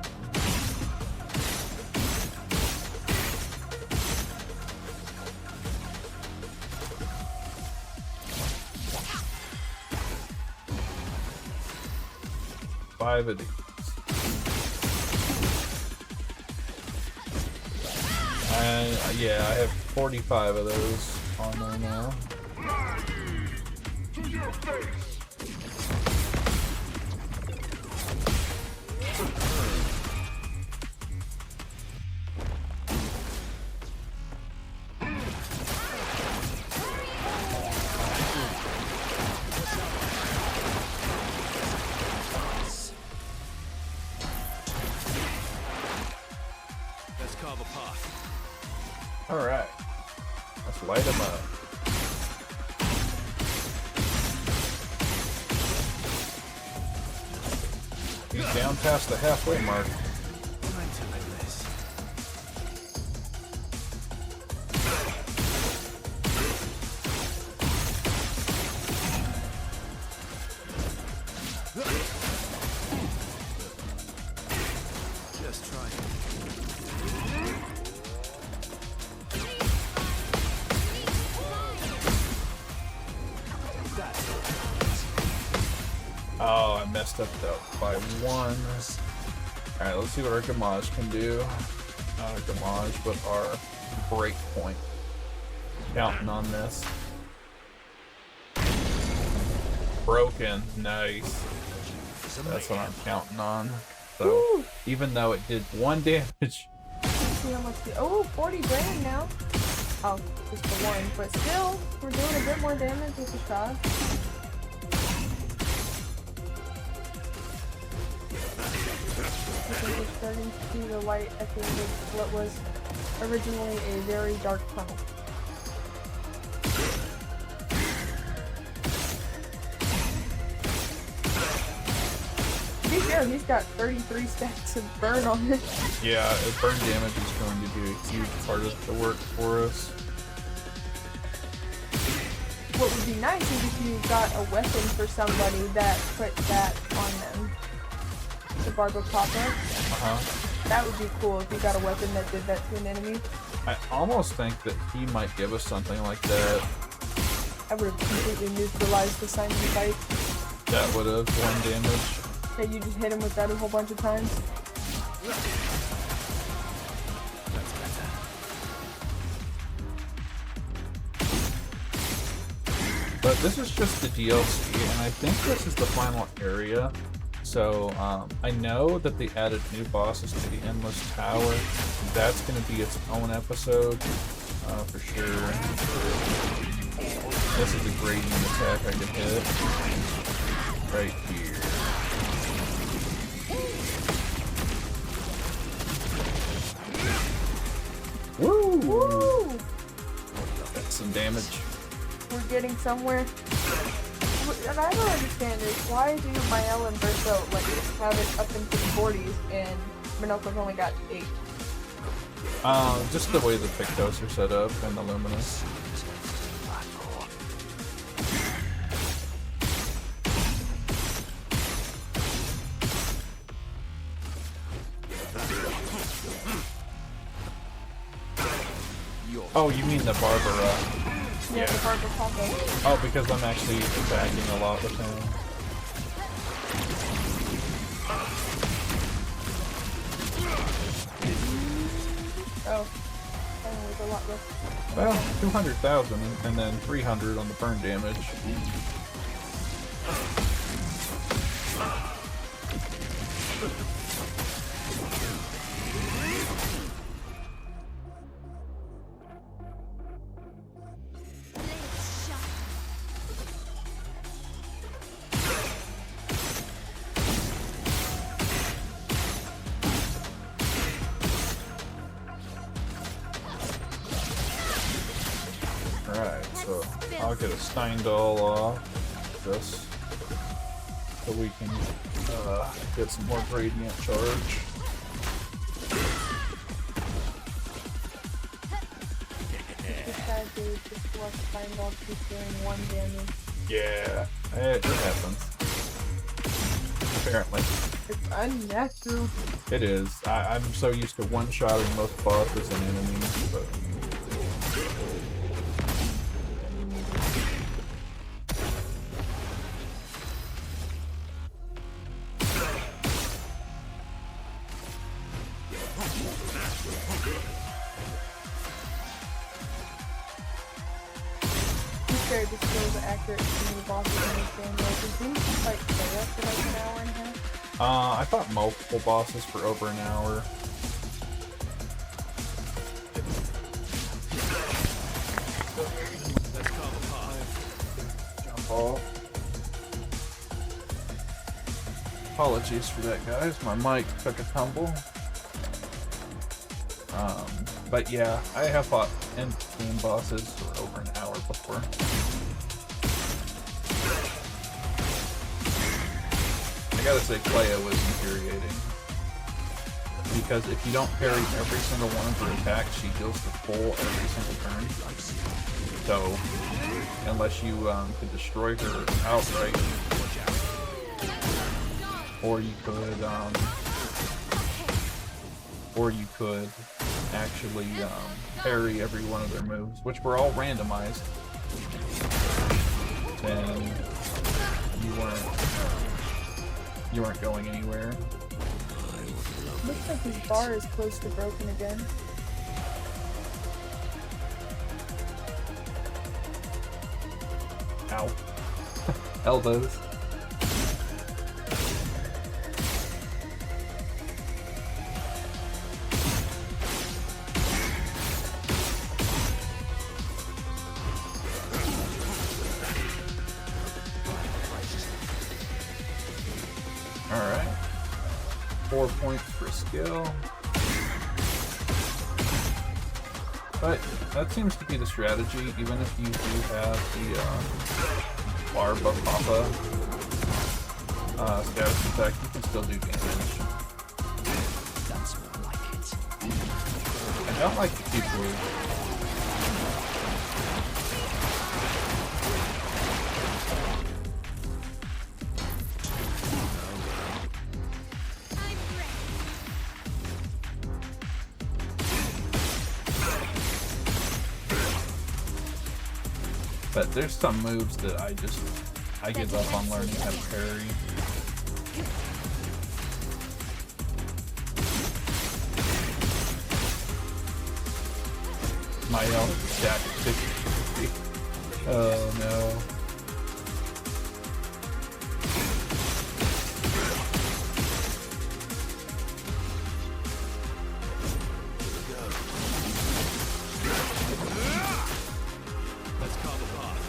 Five of these. And yeah, I have 45 of those on there now.
To your face!
Let's carve a path.
Alright. Let's light them up. He's down past the halfway mark.
Time to make this. Just try.
Oh, I messed up that by 1. Alright, let's see what our Gamage can do. Not our Gamage, but our break point. Counting on this. Broken. Nice. That's what I'm counting on. So,
Woo!
even though it did 1 damage,
Let's see how much. Oh, 40 grand now. Oh, just the 1, but still, we're doing a bit more damage with the shot. I think we're starting to see the light at the end of what was originally a very dark tunnel. To be fair, he's got 33 stacks of burn on it.
yeah, burn damage is going to do a huge part of the work for us.
What would be nice is if you got a weapon for somebody that put that on them. The Barber Papa. That would be cool if you got a weapon that did that to an enemy.
I almost think that he might give us something like that.
I would have completely neutralized the Simon fight.
That would have 1 damage.
Okay, you just hit him with that a whole bunch of times.
But this is just the DLC, and I think this is the final area. So, I know that they added new bosses to the Endless Tower. That's going to be its own episode, for sure. This is a gradient attack I can hit. Right here. Woo!
Woo!
That's some damage.
We're getting somewhere. And I don't understand is why do Mael and Verso like have it up into the 40s and Minoko's only got 8?
Just the way the Pictos are set up and the Luminous. Oh, you mean the Barbara?
Yeah, the Barbara combo.
Oh, because I'm actually attacking a lot with him.
Oh, there's a lot less.
Well, 200,000 and then 300 on the burn damage.
Blades sharp.
Alright, so I'll get a Steindal off this so we can get some more gradient charge.
This guy did just watch Steindal keep doing 1 damage.
Yeah, it happens. Apparently.
It's unnatural.
It is. I'm so used to one-shotting most bosses and enemies, but...
Fair to kill the accurate to the bosses in this game. Like, didn't you fight Clair for like an hour and a half?
I fought multiple bosses for over an hour.
Let's carve a path.
Jump off. Apologies for that, guys. My mic took a tumble. But yeah, I have fought end-game bosses for over an hour before. I gotta say, Clair was infuriating. Because if you don't parry every single one of her attacks, she deals the full every single turn. So, unless you could destroy her outright, or you could actually parry every one of their moves, which were all randomized, then you weren't going anywhere.
Looks like his bar is close to broken again.
Ow. Elbows. Alright. 4 points for skill. But that seems to be the strategy, even if you do have the Barba Papa status effect, you can still do damage.
That's more like it.
I don't like to keep blue.
I'm ready.
But there's some moves that I give up on learning how to parry. My health is stacked at 50. Oh no.
Let's carve a path.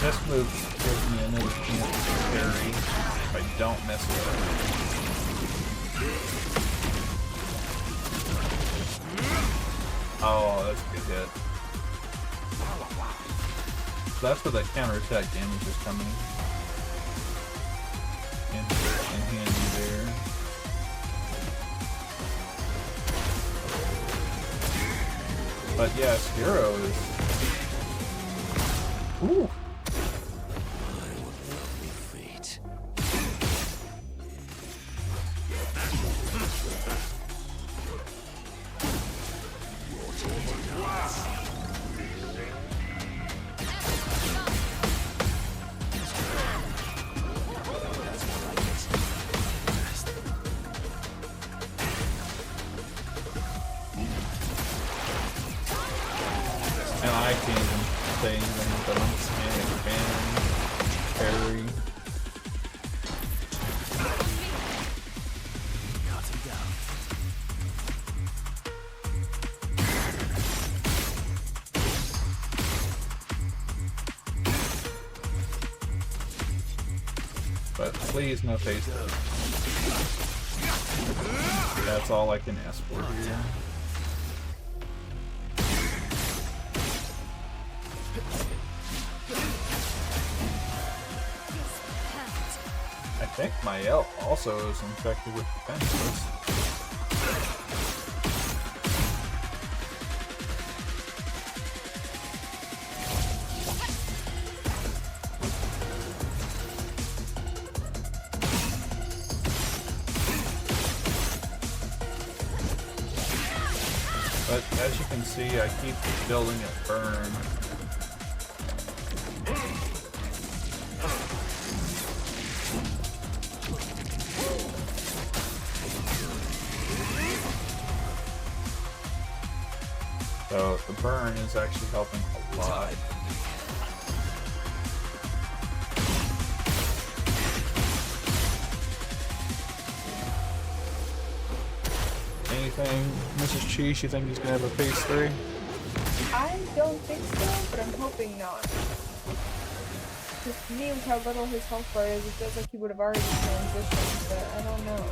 This move gives me another chance to parry if I don't mess with it. Oh, that's a good hit. That's where that counterattack damage is coming in handy there. But yeah, Skiro is. Ooh.
Feet.
And I can't even say anything, but I'm spamming parry.
Cut him down.
But please, no face. That's all I can ask for here. I think my elf also is infected with defenseless. But as you can see, I keep building it burn. So the burn is actually helping a lot. Anything, Mrs. Cheese, you think he's gonna have a phase 3?
I don't think so, but I'm hoping not. Because to me, with how little his health bar is, it feels like he would have already transitioned, but I don't know.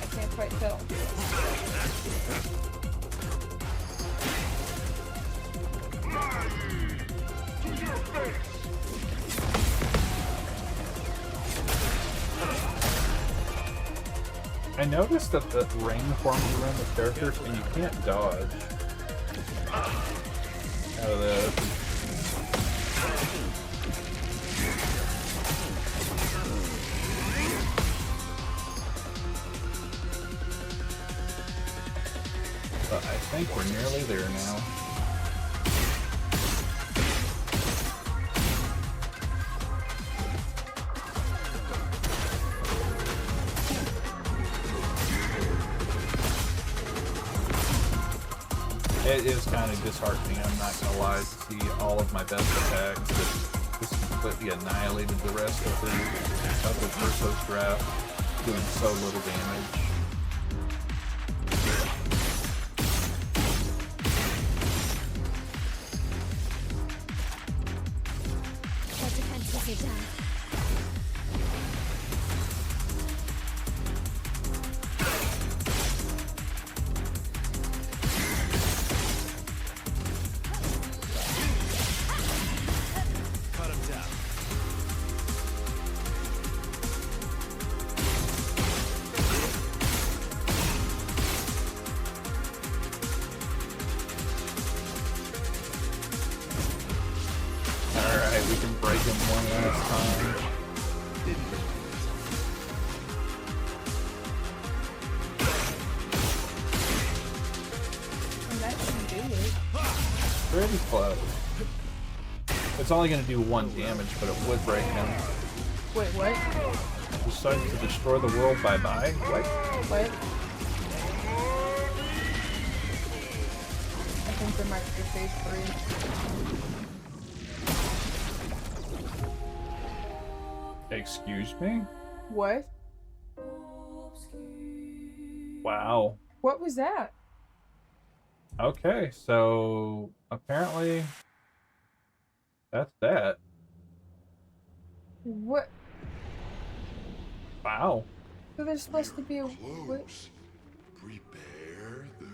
I can't quite tell.
To your face!
I noticed that the ring forms around the characters and you can't dodge out of this. But I think we're nearly there now. It is kind of disheartening, I'm not gonna lie, to see all of my best attacks that just completely annihilated the rest of the Versos draft, doing so little damage.
Their defenses are down.
Cut him down.
Alright, we can break him one last time.
And that should do it.
Pretty close. It's only gonna do 1 damage, but it would break him.
Wait, what?
Decided to destroy the world, bye-bye? What?
What? I think there might be phase 3.
Excuse me?
What?
Wow.
What was that?
Okay, so apparently that's that.
What?
Wow.
So there's supposed to be a... What?
Close. Prepare the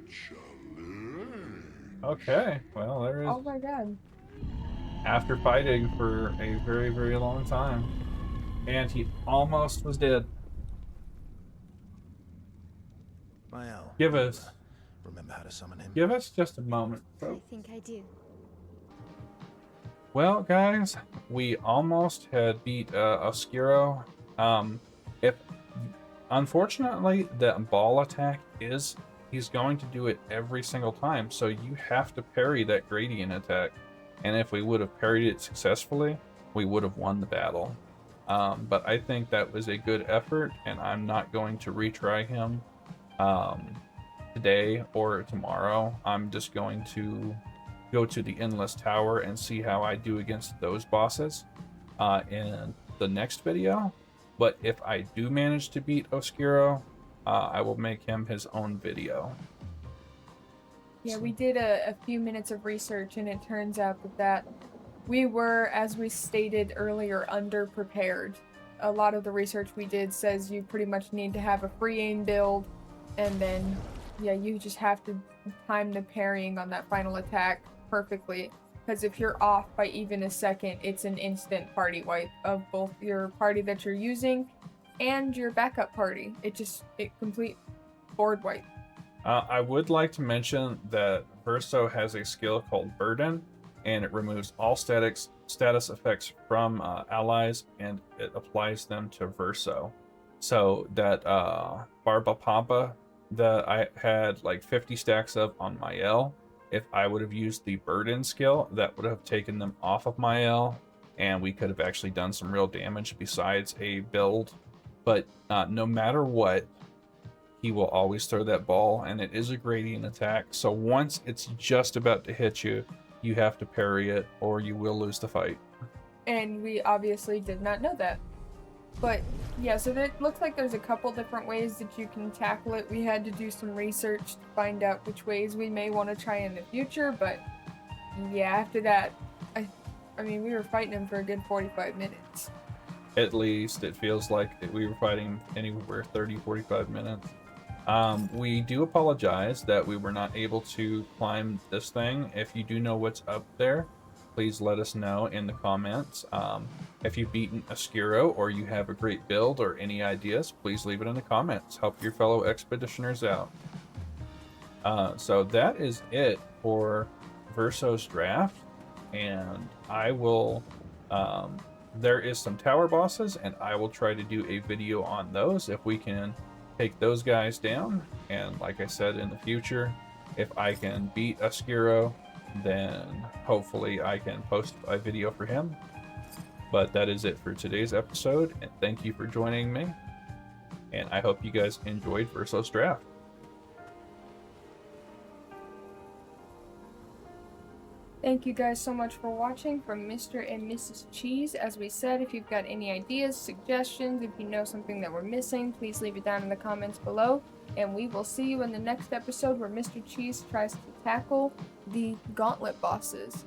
challenge.
Okay, well there is.
Oh my god.
after fighting for a very, very long time. And he almost was dead.
Mael,
Give us
remember how to summon him?
just a moment.
I think I do.
Well, guys, we almost had beat Obscuro. If unfortunately the ball attack he's going to do it every single time, so you have to parry that gradient attack. And if we would have parried it successfully, we would have won the battle. But I think that was a good effort, and I'm not going to retry him today or tomorrow. I'm just going to go to the Endless Tower and see how I do against those bosses in the next video. But if I do manage to beat Obscuro, I will make him his own video.
Yeah, we did a few minutes of research, and it turns out that we were, as we stated earlier, underprepared. A lot of the research we did says you pretty much need to have a free aim build, and then, yeah, you just have to time the parrying on that final attack perfectly. Because if you're off by even a second, it's an instant party wipe of both your party that you're using and your backup party. It complete board wipe.
I would like to mention that Verso has a skill called Burden, and it removes all status effects from allies, and it applies them to Verso. So that Barba Pampa that I had like 50 stacks of on my L, if I would have used the Burden skill, that would have taken them off of my L, and we could have actually done some real damage besides a build. But no matter what, he will always throw that ball, and it is a gradient attack. So once it's just about to hit you, you have to parry it, or you will lose the fight.
And we obviously did not know that. But yeah, so it looks like there's a couple different ways that you can tackle it. We had to do some research to find out which ways we may want to try in the future, but yeah, after that, I mean, we were fighting him for a good 45 minutes.
At least it feels like we were fighting anywhere 30-45 minutes. We do apologize that we were not able to climb this thing. If you do know what's up there, please let us know in the comments. If you've beaten Obscuro or you have a great build or any ideas, please leave it in the comments. Help your fellow expeditioners out. So that is it for Versos draft, and I will there is some tower bosses, and I will try to do a video on those if we can take those guys down. And like I said, in the future, if I can beat Obscuro, then hopefully I can post a video for him. But that is it for today's episode, and thank you for joining me, and I hope you guys enjoyed Versos draft.
Thank you guys so much for watching from Mr. and Mrs. Cheese. As we said, if you've got any ideas, suggestions, if you know something that we're missing, please leave it down in the comments below. And we will see you in the next episode where Mr. Cheese tries to tackle the gauntlet bosses.